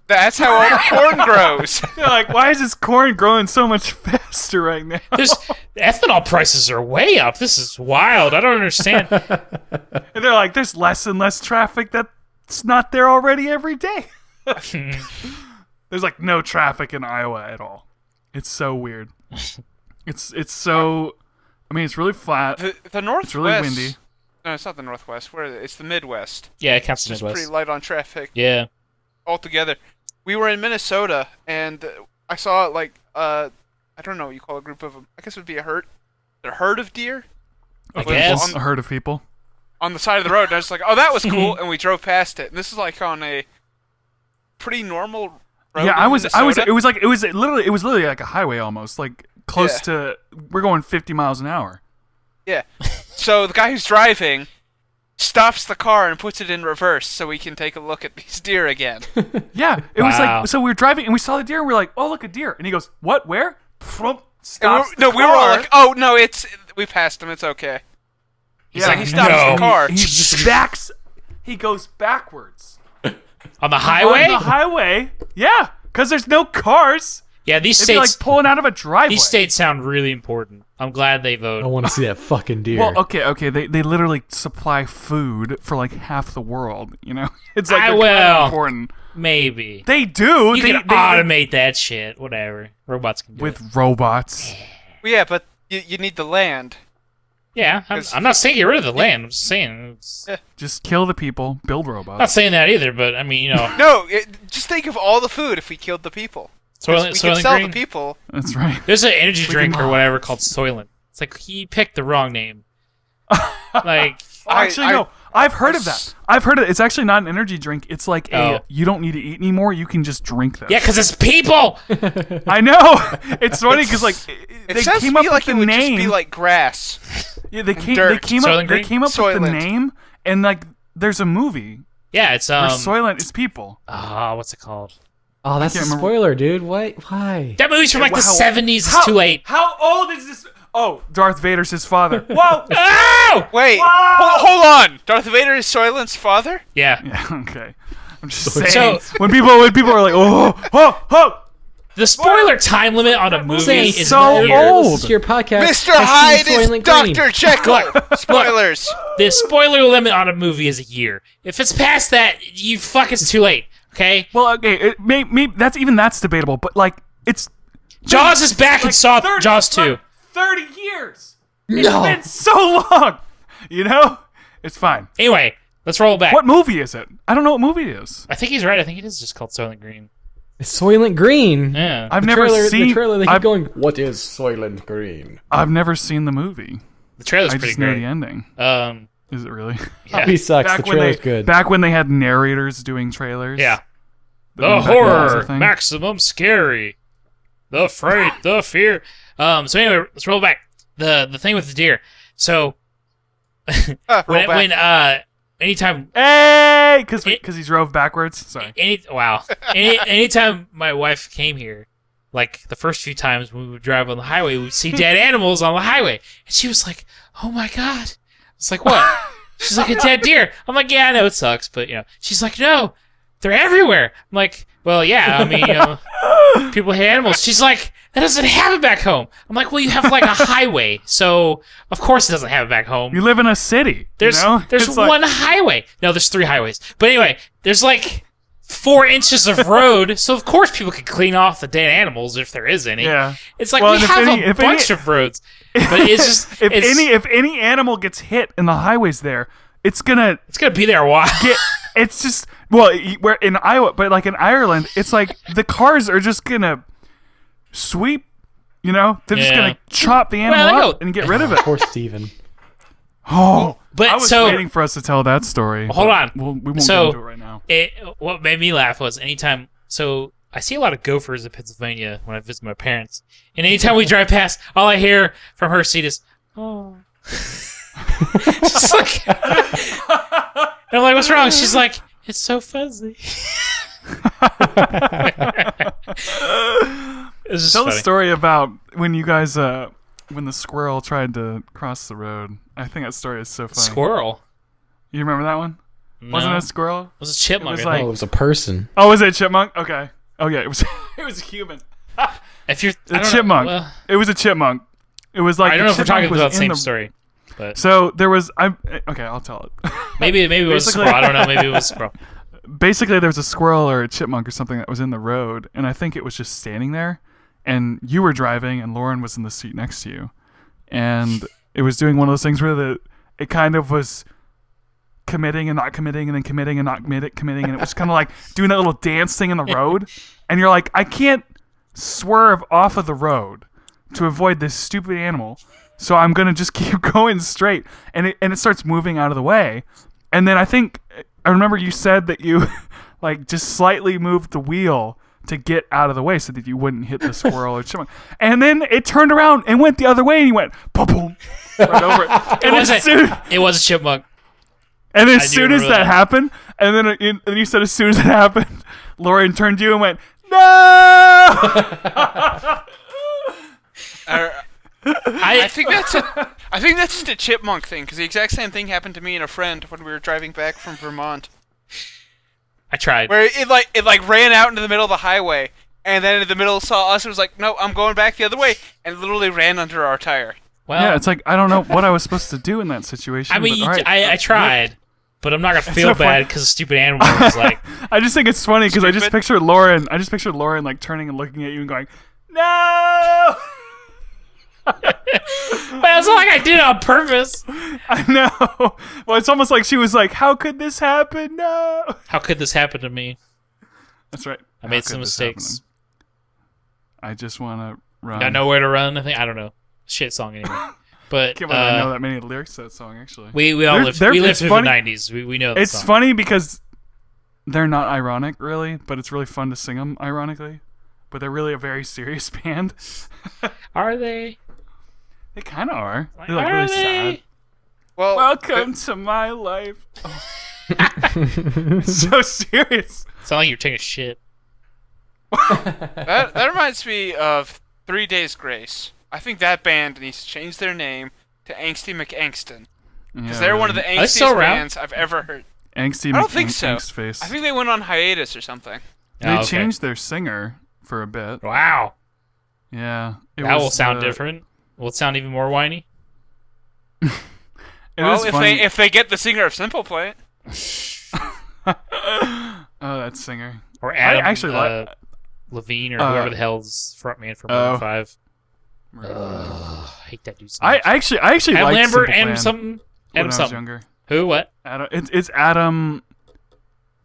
That's how all the corn grows. They're like, why is this corn growing so much faster right now? There's ethanol prices are way up. This is wild. I don't understand. And they're like, there's less and less traffic that's not there already every day. There's like no traffic in Iowa at all. It's so weird. It's so. I mean, it's really flat. The Northwest. It's really windy. No, it's not the Northwest. Where is it? It's the Midwest. Yeah, it counts as It's Midwest. pretty light on traffic Yeah. altogether. We were in Minnesota, and I saw like I don't know what you call a group of them. I guess it would be a herd of deer. I Was guess. on- A herd of people. on the side of the road. And I was like, oh, that was cool, and we drove past it. And this is like on a pretty normal road. Yeah, in Minnesota. it was literally like a highway almost, like close to. We're going 50 miles an hour. Yeah. So the guy who's driving stops the car and puts it in reverse so we can take a look at these deer again. Yeah, it was Wow. like, so we were driving and we saw the deer and we were like, oh, look, a deer. And he goes, what, where? And Stops we were all like, oh, no, we passed him, it's okay. He's like, he stops no. the car. He goes backwards. On the highway? On the highway, yeah, because there's no cars. Yeah, these It'd be like states pulling out of a driveway. these states sound really important. I'm glad they I vote. want to see that fucking deer. Well, okay, they literally supply food for like half the world, you know? It's like I they're will. kind of important. Maybe. They do. You they, can automate that shit. Whatever. Robots can do it. with robots. Well, yeah, but you need the land. Yeah, I'm not saying get rid of the land. I'm just saying. Just kill the people, build robots. Not saying that either, but I mean, you know. No, just think of all the food if we killed the people. 'Cause we could sell the Green. people. That's right. There's an energy drink or whatever called Soylent. It's like he picked the wrong name. Like, No. I've heard of that. I've heard it. It's actually not an energy drink. It's like Oh. you don't need to eat anymore. You can just drink this. yeah, because it's people. I know. It's funny because like It they sounds came to up me like with it the would name. just be like grass. Yeah, they came dirt. Soylent Green? with the Soylent. name, and like there's a movie Yeah, it's where Soylent is people. what's it called? oh, that's a can't remember. spoiler, dude. What? Why? That movie's from like the Wow. 70s. It's too late. How old is this? Oh, Darth Vader's his father. Whoa. Oh! Wait, Wow. hold on. Darth Vader is Soylent's father? Yeah. Yeah, okay. I'm just saying. So when people are like, oh, the spoiler time limit on a movie Saying is so a year. old. Listen to your podcast. Mr. has Hyde seen is Soylent Green. Dr. Jekyll. Spoilers. The spoiler limit on a movie is a year. If it's past that, you fuck, it's too late. Okay. well, okay, that's debatable, but like it's Jaws is back and saw 30 Jaws 2. 30 years. No. It's been so long. You know, it's fine. Anyway, let's roll back. What movie is it? I don't know what movie it is. I think he's right. I think it is just called Soylent Green. It's Soylent Green. Yeah. I've The never trailer, seen. the trailer. They keep I've, going. What is Soylent Green? I've never seen the movie. The trailer's I pretty just know the great. ending. Um, Is it really? yeah. He sucks. The when trailer's they good. back when they had narrators doing trailers. Yeah. Back The when that was horror, a thing. maximum scary. The fright, the fear. So anyway, let's roll back. The thing with the deer. So Roll when back. anytime Hey, because he drove backwards. Sorry. anytime my wife came here, like the first few times when we would drive on the highway, we would see dead animals on the highway, and she was like, "Oh my god!" It's like, what? She's like, "A dead deer." I'm like, "Yeah, I know it sucks, but you know." She's like, "No, they're everywhere." I'm like, "Well, yeah, I mean, you know, people hate animals." She's like, "That doesn't have it back home." I'm like, "Well, you have like a highway, so of course it doesn't have it back home." You live in a city. There's you know? there's It's like- one highway. No, there's 3 highways. But anyway, there's like 4 inches of road, so of course people can clean off the dead animals if there is any. Yeah. It's like Well, we and if have any- a if any- bunch of roads, but it's just if any animal gets hit in the highways there, it's gonna it's gonna be there a while. get. It's just we're in Iowa, but like in Ireland, it's like the cars are just gonna sweep. You know, they're just Yeah. gonna chop the animal Well, I up know- and get rid of it. Poor Steven. Oh, But I was so waiting for us to tell that story. hold but on. we won't So- get into it right now. what made me laugh was anytime. So I see a lot of gophers in Pennsylvania when I visit my parents, and anytime we drive past, all I hear from her seat is, "Oh." She's like, and I'm like, "What's wrong?" She's like, "It's so fuzzy." It's just Tell the funny. story about when you guys, when the squirrel tried to cross the road. I think that story is so funny. Squirrel. You remember that one? Wasn't it a squirrel? It was a chipmunk. was I like- think. Oh, it was a person. Oh, was it a chipmunk? Okay. Oh yeah, it was. It was a human. If you're A I don't chipmunk. Know, well, It was a chipmunk. It was like I don't the know if we're talking chipmunk was about the in same story, but So there was. Okay. I'll tell it. maybe it was a Basically- squirrel. I don't know. Maybe it was a squirrel. Basically, there was a squirrel or a chipmunk or something that was in the road, and I think it was just standing there. And you were driving, and Lauren was in the seat next to you, and it was doing one of those things where it kind of was committing and not committing, and then committing and not committing, and it was kind of like doing that little dance thing in the road. And you're like, I can't swerve off of the road to avoid this stupid animal. so I'm gonna just keep going straight, and it starts moving out of the way, and then I remember you said that you like just slightly moved the wheel to get out of the way so that you wouldn't hit the squirrel or chipmunk, and then it turned around and went the other way, and you went boom, boom, right over it. It was a chipmunk. And as soon as that happened, and then you said as soon as it happened, Lauren turned to you and went, "No!" I think that's just a chipmunk thing, because the exact same thing happened to me and a friend when we were driving back from Vermont. I tried. Where it ran out into the middle of the highway, and then in the middle saw us and was like, "No, I'm going back the other way," and literally ran under our tire. Well, yeah, it's like I don't know what I was supposed to do in that situation. I mean, but, I tried, but I'm not gonna feel bad because a stupid animal was like. I just think it's funny because I just pictured Lauren like turning and looking at you and going, "No!" But it's not like I did it on purpose. I know. Well, it's almost like she was like, "How could this happen? No." How could this happen to me? That's right. I made some mistakes. I just want to run. Got nowhere to run. I don't know. Shit song anyway. But Can't believe I know that many lyrics to that song. Actually, we all lived through the '90s. We know that it's song. funny because they're not ironic, really, but it's really fun to sing them ironically. But they're really a very serious band. Are they? They kind of are. Like, They're like really sad. Well, Welcome to my life. Oh. So serious. It's not like you're taking a shit. that reminds me of 3 Days Grace. I think that band needs to change their name to Angsty McAngston. Because they're one of the angstiest bands I've ever heard. Angsty I don't think so. Angstface. I think they went on hiatus or something. They changed their singer for a bit. Wow. Yeah. That will sound different. Will it sound even more whiny? If they get the singer of Simple Plan. Oh, that singer. Or Adam I actually Levine or whoever the hell's frontman for Maroon 5. I hate that dude so much. I actually Adam liked Lambert, Simple Adam Plan something. when Adam I was something. younger. Who? What? Adam. It's Adam.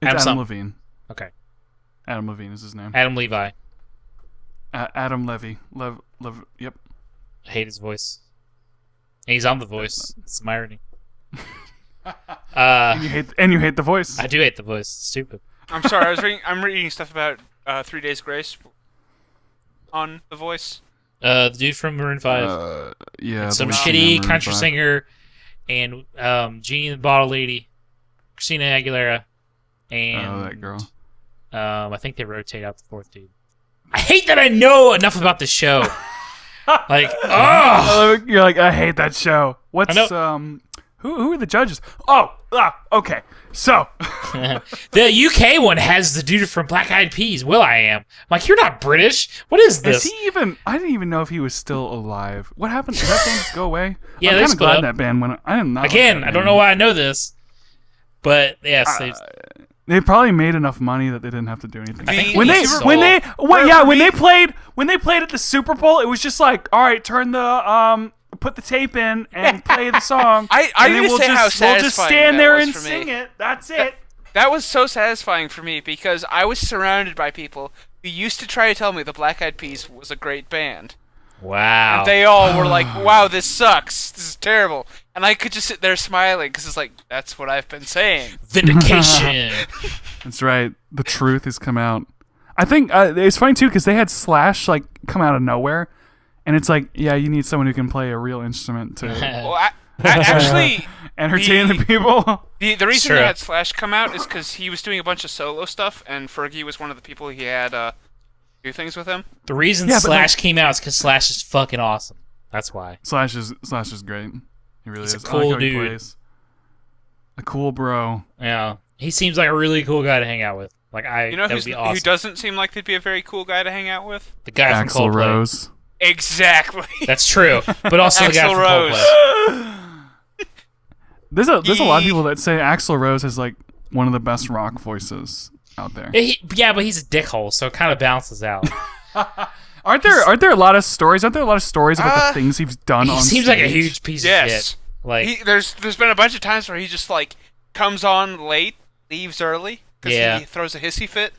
It's Adam something. Levine. Okay. Adam Levine is his name. Adam Levi. Adam Levy. Yep. I hate his voice. And he's on The Voice. It's some irony. And you hate the voice. I do hate The Voice. It's stupid. I'm sorry. I'm reading stuff about 3 Days Grace on The Voice. The dude from Maroon 5. Yeah. Some the shitty Maroon country 5. singer, and Jeannie the Bottle Lady, Christina Aguilera, and that girl. I think they rotate out the fourth dude. I hate that I know enough about the show. Like, oh, You're like, I hate that show. What's who are the judges? Okay. So the UK one has the dude from Black Eyed Peas. Will.i.am. I'm like, you're not British. What is this? is he even? I didn't even know if he was still alive. What happened? Did that band just go away? Yeah, I'm they kind of split glad up. that band went. I am not. Again, I don't know why I know this, but yes, They probably made enough money that they didn't have to do anything. I think when they played at the Super Bowl, it was just like, all right, turn the put the tape in and play the song. I and need then to say how we'll satisfying just stand that there was and for me. sing it. That's it. That was so satisfying for me because I was surrounded by people who used to try to tell me the Black Eyed Peas was a great band. wow. And they all were like, "Wow, this sucks. This is terrible." And I could just sit there smiling because it's like, that's what I've been saying. Vindication. That's right. The truth has come out. I think it's funny too because they had Slash like come out of nowhere, and it's like, yeah, you need someone who can play a real instrument to Well, actually, entertain the people. the reason Sure. they had Slash come out is because he was doing a bunch of solo stuff, and Fergie was one of the people he had do things with him. The reason Yeah, but Slash came out is because Slash is fucking awesome. That's why. Slash is great. He really He's is. a I like cool how he dude. plays. A cool bro. Yeah, he seems like a really cool guy to hang out with. Like You know that would be awesome. who doesn't seem like they'd be a very cool guy to hang out with? The guy Axl from Coldplay. Rose. Exactly. That's true, but also the guy Axl from Rose. Coldplay. There's a lot of people that say Axl Rose is like one of the best rock voices out there. Yeah, but he's a dickhole, so it kind of balances out. Aren't there a lot of stories? Aren't there a lot of stories about the things he's done He on seems stage? like a huge piece of Yes. shit. Like, There's been a bunch of times where he just like comes on late, leaves early because Yeah. he throws a hissy fit.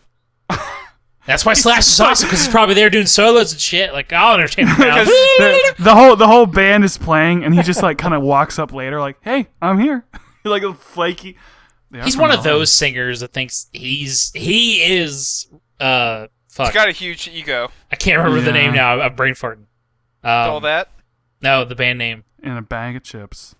That's why Slash is awesome, because he's probably there doing solos and shit. Like, I'll entertain him now. the whole band is playing, and he just like kind of walks up later, like, "Hey, I'm here." Like a flaky. He's one of those singers that thinks he is fuck. He's got a huge ego. I can't remember the name now. I'm brain farting. All that? No, the band name. In a bag of chips.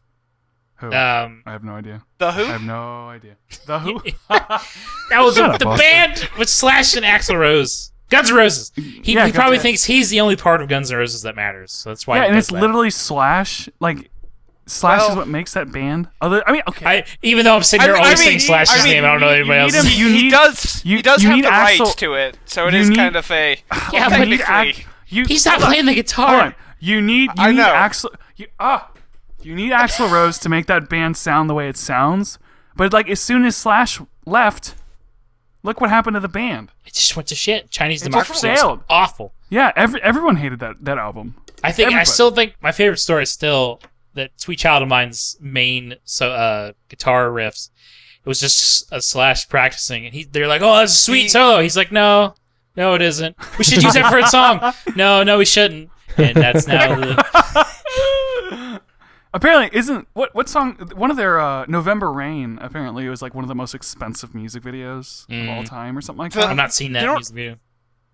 Who? I have no idea. The Who? I have no idea. The Who? That was Shut the up, band with Slash and Axl Rose. Guns N' Roses. He probably thinks he's the only part of Guns N' Roses that matters. So that's why. Yeah, he and does it's that. literally Slash. Like, Slash is what makes that band. Okay. Even though I'm sitting here always saying Slash's name, I don't know anybody else. He does have the rights to it, so it is kind of a... Yeah, but he's not playing the guitar. Hold on. You need Axl... You need Axl Rose to make that band sound the way it sounds. But like as soon as Slash left, look what happened to the band. It just went to shit. Chinese It Democracy just was awful. Yeah, everyone hated that album. I still think my favorite story is still that Sweet Child of Mine's main guitar riffs. It was just a Slash practicing, and they're like, "Oh, that's a sweet solo." He's like, "No, it isn't. We should use that for a song." No, we shouldn't. And that's now the... Apparently, what song? One of their November Rain. Apparently, it was like one of the most expensive music videos of all time, or something like that. I've not seen that music video.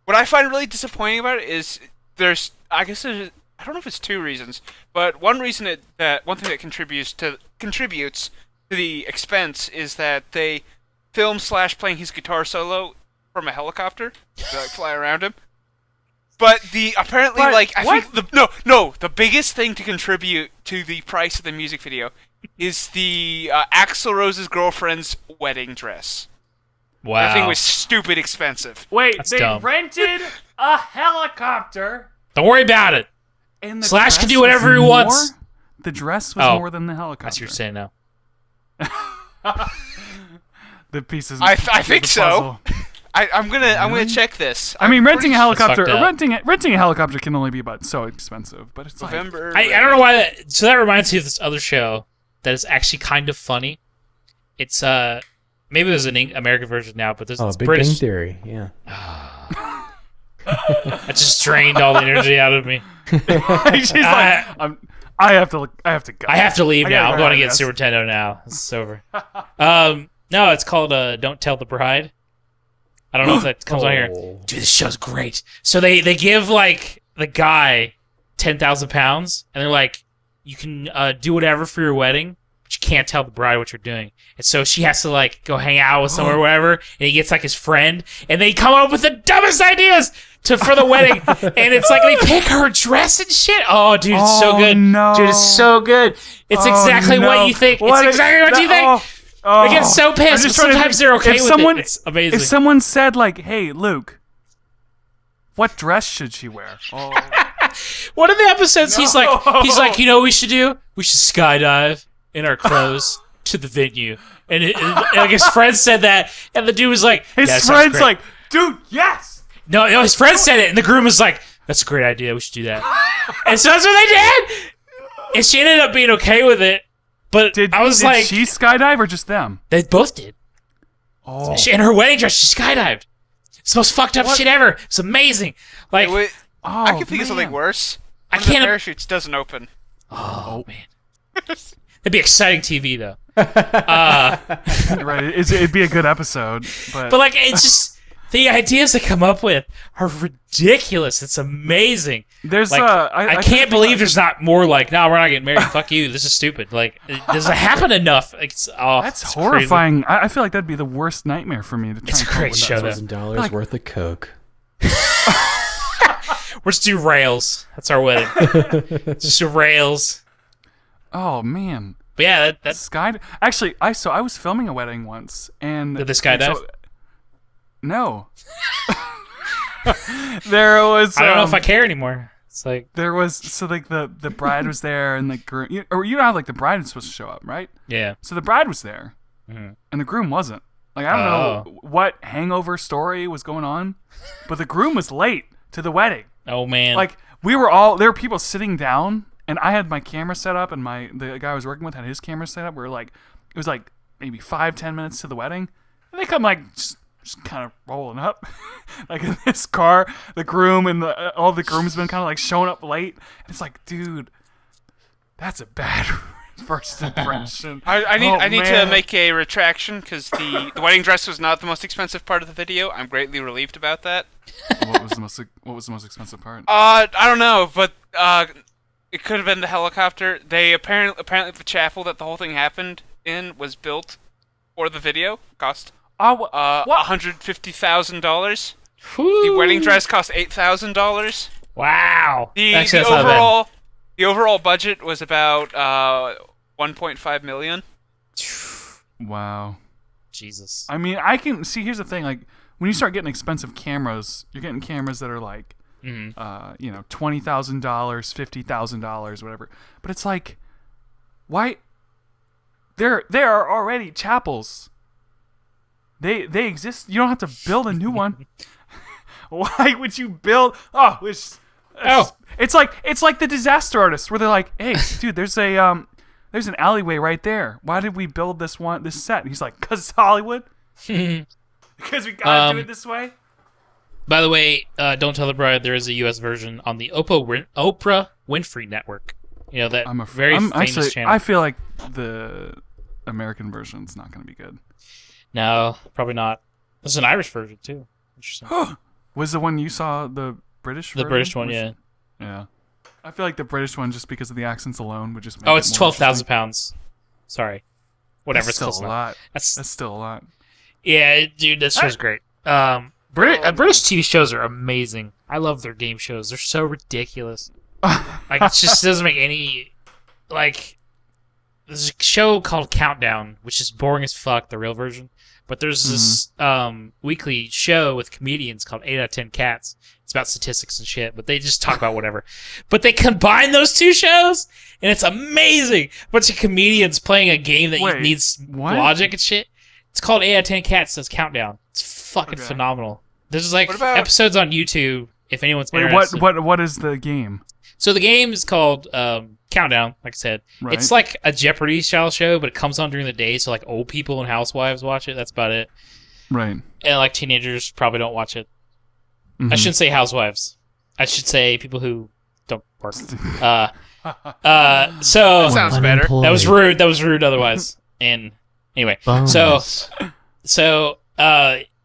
What I find really disappointing about it is I don't know if it's two reasons, but one one thing that contributes to the expense is that they film Slash playing his guitar solo from a helicopter to like fly around him. But the biggest thing to contribute to the price of the music video is the Axl Rose's girlfriend's wedding dress. Wow. That thing was stupid expensive. Wait, That's they dumb. rented a helicopter. Don't worry about it. And the Slash can dress do whatever he was wants. more? The dress was more than the helicopter. That's what you're saying now. The pieces. I think the so. puzzle. I'm gonna check this. I mean, renting a helicopter. That's fucked up. Renting a helicopter can only be about so expensive, but it's November. I don't know why. So that reminds me of this other show that is actually kind of funny. It's maybe there's an American version now, but it's Big British. Bang Theory. Yeah. That just drained all the energy out of me. She's like, I have to go. I have to leave now. I'm going to get yes. Super Nintendo now. It's over. No, it's called Don't Tell the Bride. I don't know if that comes on here. Dude, this show's great. So they give like the guy 10,000 pounds, and they're like, you can do whatever for your wedding, but you can't tell the bride what you're doing. And so she has to like go hang out with somewhere, or whatever, and he gets like his friend, and they come up with the dumbest ideas for the wedding, and it's like they pick her dress and shit. Oh, dude, it's so good. No. Dude, it's so good. It's exactly what you think. It's exactly what you think. They get so pissed, but sometimes they're okay with it. It's amazing. If someone said, like, hey, Luke, what dress should she wear? Oh. One of the episodes, he's like, you know what we should do? We should skydive in our clothes to the venue. And like his friend said that, and the dude was like, his friend's like, dude, yes! No, his friend said it, and the groom was like, that's a great idea, we should do that. And so that's what they did! And she ended up being okay with it. But did she skydive or just them? They both did. Oh. In her wedding dress, she skydived. It's the most fucked up shit ever. It's amazing. Like, I can think of something worse. I One of the can't. parachutes doesn't open. Oh man, it'd be exciting TV though. Right, it'd be a good episode, but like it's just the ideas they come up with are ridiculous. It's amazing. There's like, I can't believe there's not more like, no, we're not getting married. Fuck you. This is stupid. Like, it doesn't happen enough. It's horrifying. I feel like that'd be the worst nightmare for me to try. It's a great show. $1,000 worth of coke. We're just do rails. That's our wedding. Just do rails. Oh man. But yeah, that sky. Actually, I was filming a wedding once, and did the skydive? No. There was. I don't know if I care anymore. It's like there was the bride was there, and the groom. Or you know how like the bride is supposed to show up, right? Yeah. So the bride was there, and the groom wasn't. Like I don't know what hangover story was going on, but the groom was late to the wedding. Oh man! Like there were people sitting down, and I had my camera set up, and the guy I was working with had his camera set up. We were like, it was like maybe 5-10 minutes to the wedding, and they come like just just kind of rolling up, like in this car. The groom and all the groomsmen kind of like showing up late. And it's like, dude, that's a bad first impression. I need to man. make a retraction because the wedding dress was not the most expensive part of the video. I'm greatly relieved about that. What was the most expensive part? I don't know, but it could have been the helicopter. They apparently the chapel that the whole thing happened in was built for the video. Cost What? $150,000. The wedding dress cost $8,000. Wow. The overall budget was about 1.5 million. Wow. Jesus. I mean, I can see. Here's the thing: like when you start getting expensive cameras, you're getting cameras that are like, $20,000, $50,000, whatever. But it's like, why? There are already chapels. They exist. You don't have to build a new one. Why would you build? It's like the disaster artists where they're like, hey, dude, there's an alleyway right there. Why did we build this set? And he's like, 'cause it's Hollywood. Because we gotta do it this way. By the way, Don't Tell the Bride, there is a U.S. version on the Oprah Winfrey Network. You know, that very famous channel. I feel like the American version's not going to be good. No, probably not. There's an Irish version, too. Interesting. Was the one you saw the British version? The British one, yeah. Yeah. I feel like the British one, just because of the accents alone, would just make it's it more £12,000. Sorry. Whatever, That's it's still close a enough. lot. That's still a lot. Yeah, dude, that show's great. British TV shows are amazing. I love their game shows. They're so ridiculous. Like, it just doesn't make any... Like, there's a show called Countdown, which is boring as fuck, the real version. But there's this weekly show with comedians called 8 out of 10 Cats. It's about statistics and shit, but they just talk about whatever. But they combine those two shows, and it's amazing. A bunch of comedians playing a game that needs logic and shit. It's called 8 out of 10 Cats. Says Countdown. It's fucking phenomenal. There's like episodes on YouTube if anyone's interested. What is the game? So the game is called Countdown, like I said. Right. It's like a Jeopardy-style show, but it comes on during the day, so like old people and housewives watch it. That's about it. Right. And like teenagers probably don't watch it. Mm-hmm. I shouldn't say housewives. I should say people who don't work. So Sounds better. that was rude otherwise. And anyway, Bonus. so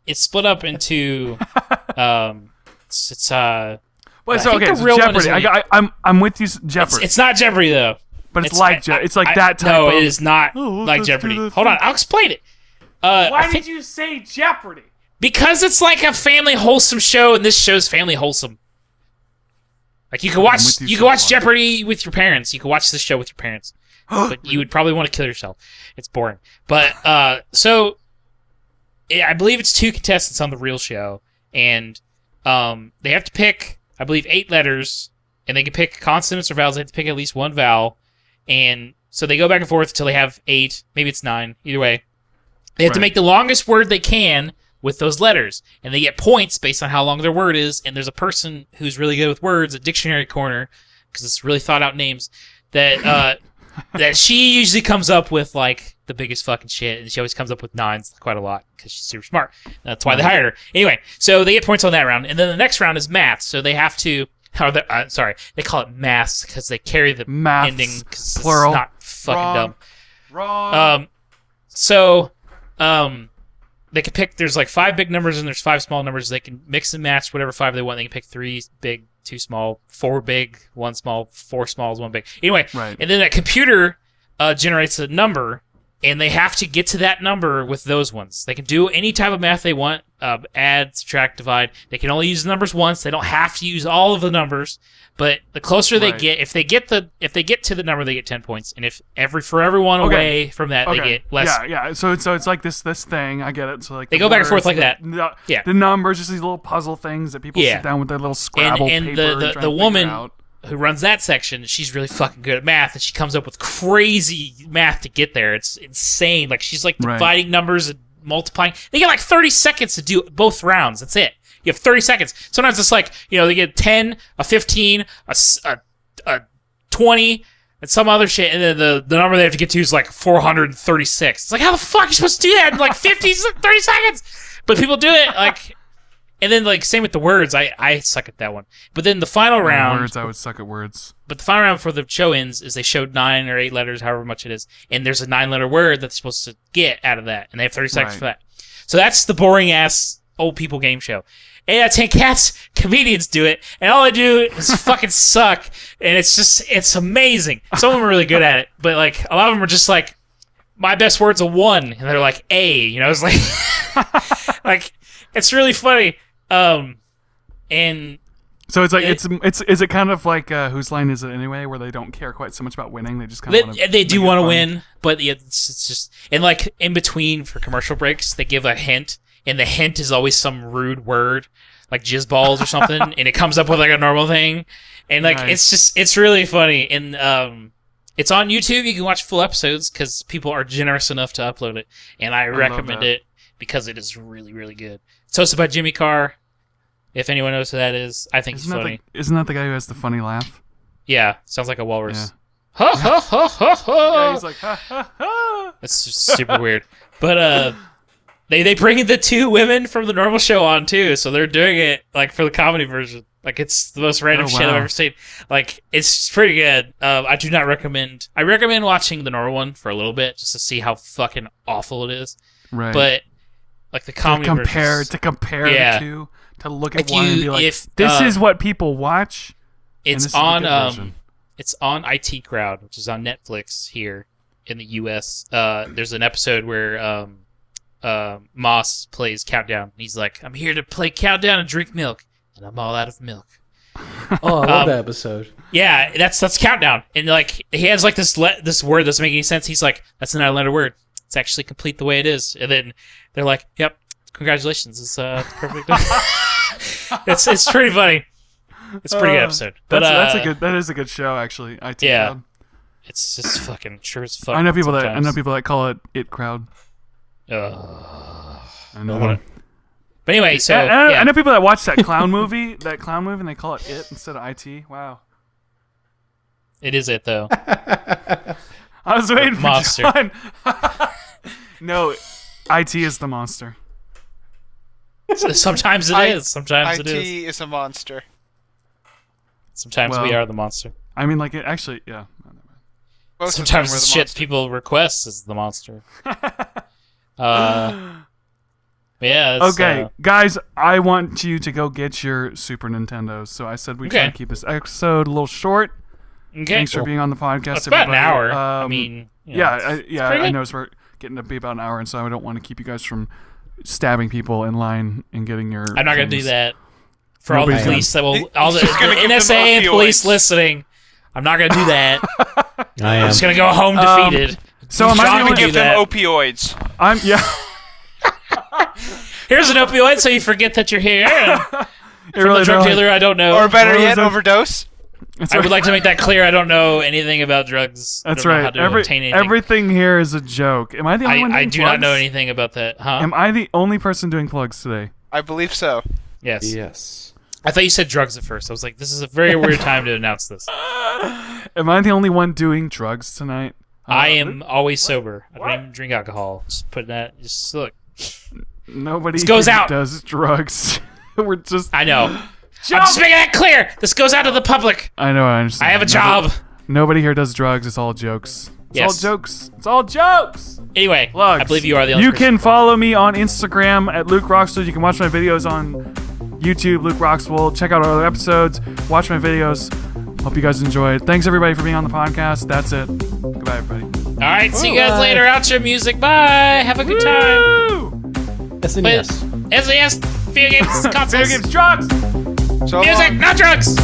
it's split up into it's Wait, I so think okay, the so real one Jeopardy. is I'm with you, Jeopardy. It's not Jeopardy though. But it's like that type No, of... it is not like let's Jeopardy. do this Hold on, I'll explain it. Why did you say Jeopardy? Because it's like a family wholesome show, and this show's family wholesome. Like you can watch Jeopardy with your parents. You can watch this show with your parents, but you would probably want to kill yourself. It's boring. But so I believe it's 2 contestants on the real show, and they have to pick, I believe, 8 letters, and they can pick consonants or vowels. They have to pick at least one vowel, and so they go back and forth until they have 8. Maybe it's 9. Either way, they have to make the longest word they can with those letters, and they get points based on how long their word is. And there's a person who's really good with words at Dictionary Corner, because it's really thought out names, that that she usually comes up with like the biggest fucking shit, and she always comes up with 9s quite a lot because she's super smart. That's why they hired her. Anyway, so they get points on that round, and then the next round is math. So they have to. They call it maths because they carry the Maths, ending because plural. it's not fucking dumb. Wrong. They can pick, there's like 5 big numbers and there's 5 small numbers. They can mix and match whatever 5 they want. They can pick 3 big, 2 small, 4 big, 1 small, 4 smalls, 1 big. Anyway, and then that computer generates a number, and they have to get to that number with those ones. They can do any type of math they want, add, subtract, divide. They can only use the numbers once. They don't have to use all of the numbers. But the closer they get, if they get to the number, they get 10 points. And if for everyone away from that, they get less. Yeah. So it's like this thing. I get it. So like they go back and forth like that. The numbers, just these little puzzle things that people sit down with their little Scrabble paper and try to the woman figure out. Who runs that section, she's really fucking good at math, and she comes up with crazy math to get there. It's insane. Like she's like dividing numbers and multiplying. They get like 30 seconds to do both rounds. That's it. You have 30 seconds. Sometimes it's like, they get 10, a 15, a 20, and some other shit, and then the number they have to get to is like 436. It's like, how the fuck are you supposed to do that in like 50, 30 seconds? But people do it like, and then like same with the words. I suck at that one. But then the final round. Words, I would suck at words. But the final round before the show ends is they showed 9 or 8 letters, however much it is, and there's a 9-letter word that they're supposed to get out of that, and they have 30 seconds for that. So that's the boring ass old people game show. 8 out of 10 cats, comedians do it, and all I do is fucking suck, and it's amazing. Some of them are really good at it, but like a lot of them are just like, my best word's a 1, and they're like A, you know, it's like, like it's really funny. And so it's like is it kind of like Whose Line Is It Anyway, where they don't care quite so much about winning, they just kind of they do want to win, but it's just, and like in between for commercial breaks they give a hint, and the hint is always some rude word like jizz balls or something, and it comes up with like a normal thing, and like it's really funny, and it's on YouTube. You can watch full episodes because people are generous enough to upload it, and I recommend it because it is really, really good. It's hosted by Jimmy Carr. If anyone knows who that is, I think he's funny. Isn't that the guy who has the funny laugh? Yeah, sounds like a walrus. Yeah. Ha ha ha ha ha! Yeah, he's like, ha ha ha! It's just super weird. But they bring the 2 women from the normal show on too, so they're doing it like for the comedy version. Like it's the most random shit I've ever seen. Like it's pretty good. I do not recommend. I recommend watching the normal one for a little bit just to see how fucking awful it is. Right. But like the comedy to compare the two, to look at one and be like, this is what people watch. It's on it's on IT Crowd, which is on Netflix here in the US. There's an episode where Moss plays Countdown. He's like, I'm here to play Countdown and drink milk, and I'm all out of milk. Oh, I love that episode. Yeah, that's Countdown, and like he has like this word doesn't make any sense. He's like, that's not a letter word. It's actually complete the way it is. And then they're like, yep, congratulations, it's perfect. It's pretty funny. It's a pretty good episode. But that is a good show actually. IT Crowd. It's just fucking sure as fuck. I know people that call it Crowd. I know. But anyway, so I know people that watch that clown movie, and they call it instead of IT. Wow. It is it though. I was waiting for monster. John. No, IT is the monster. Sometimes it is. Sometimes it is. IT is a monster. Sometimes we are the monster. I mean, like, it actually, yeah. Sometimes the shit people request is the monster. Yeah. Okay, guys, I want you to go get your Super Nintendos. So I said we'd try to keep this episode a little short. Okay. Thanks for being on the podcast. It's about an hour. I mean, I know we're getting to be about an hour, and so I don't want to keep you guys from stabbing people in line and getting your. I'm not going to do that. For all the police that will, all the NSA and police listening, I'm not going to do that. I'm just going to go home defeated. So am I going to give them opioids? Here's an opioid, so you forget that you're here. From really the drug dealer, I don't know. Or better yet, overdose. I would like to make that clear. I don't know anything about drugs. That's right. Everything here is a joke. Am I the only one doing I do not know anything about that. Huh? Am I the only person doing plugs today? I believe so. Yes. Yes. I thought you said drugs at first. I was like, this is a very weird time to announce this. Am I the only one doing drugs tonight? I am always sober. I don't even drink alcohol. Just put that. Just look. Nobody goes out. does drugs. We're just. I know. I'm just making that clear. This goes out to the public. I know. I understand. I have a job. Nobody here does drugs. It's all jokes. Yes. It's all jokes. Anyway, plugs. I believe you are the only You person. can follow me on Instagram at Luke Roxwood. You can watch my videos on YouTube, Luke Roxwood. Check out our other episodes. Watch my videos. Hope you guys enjoyed. Thanks everybody for being on the podcast. That's it. Goodbye, everybody. All right. See you guys later. Outro music. Bye. Have a good time. SNES. SNES. Video games. Consoles. Video games. Drugs. So Music. long. Not drugs.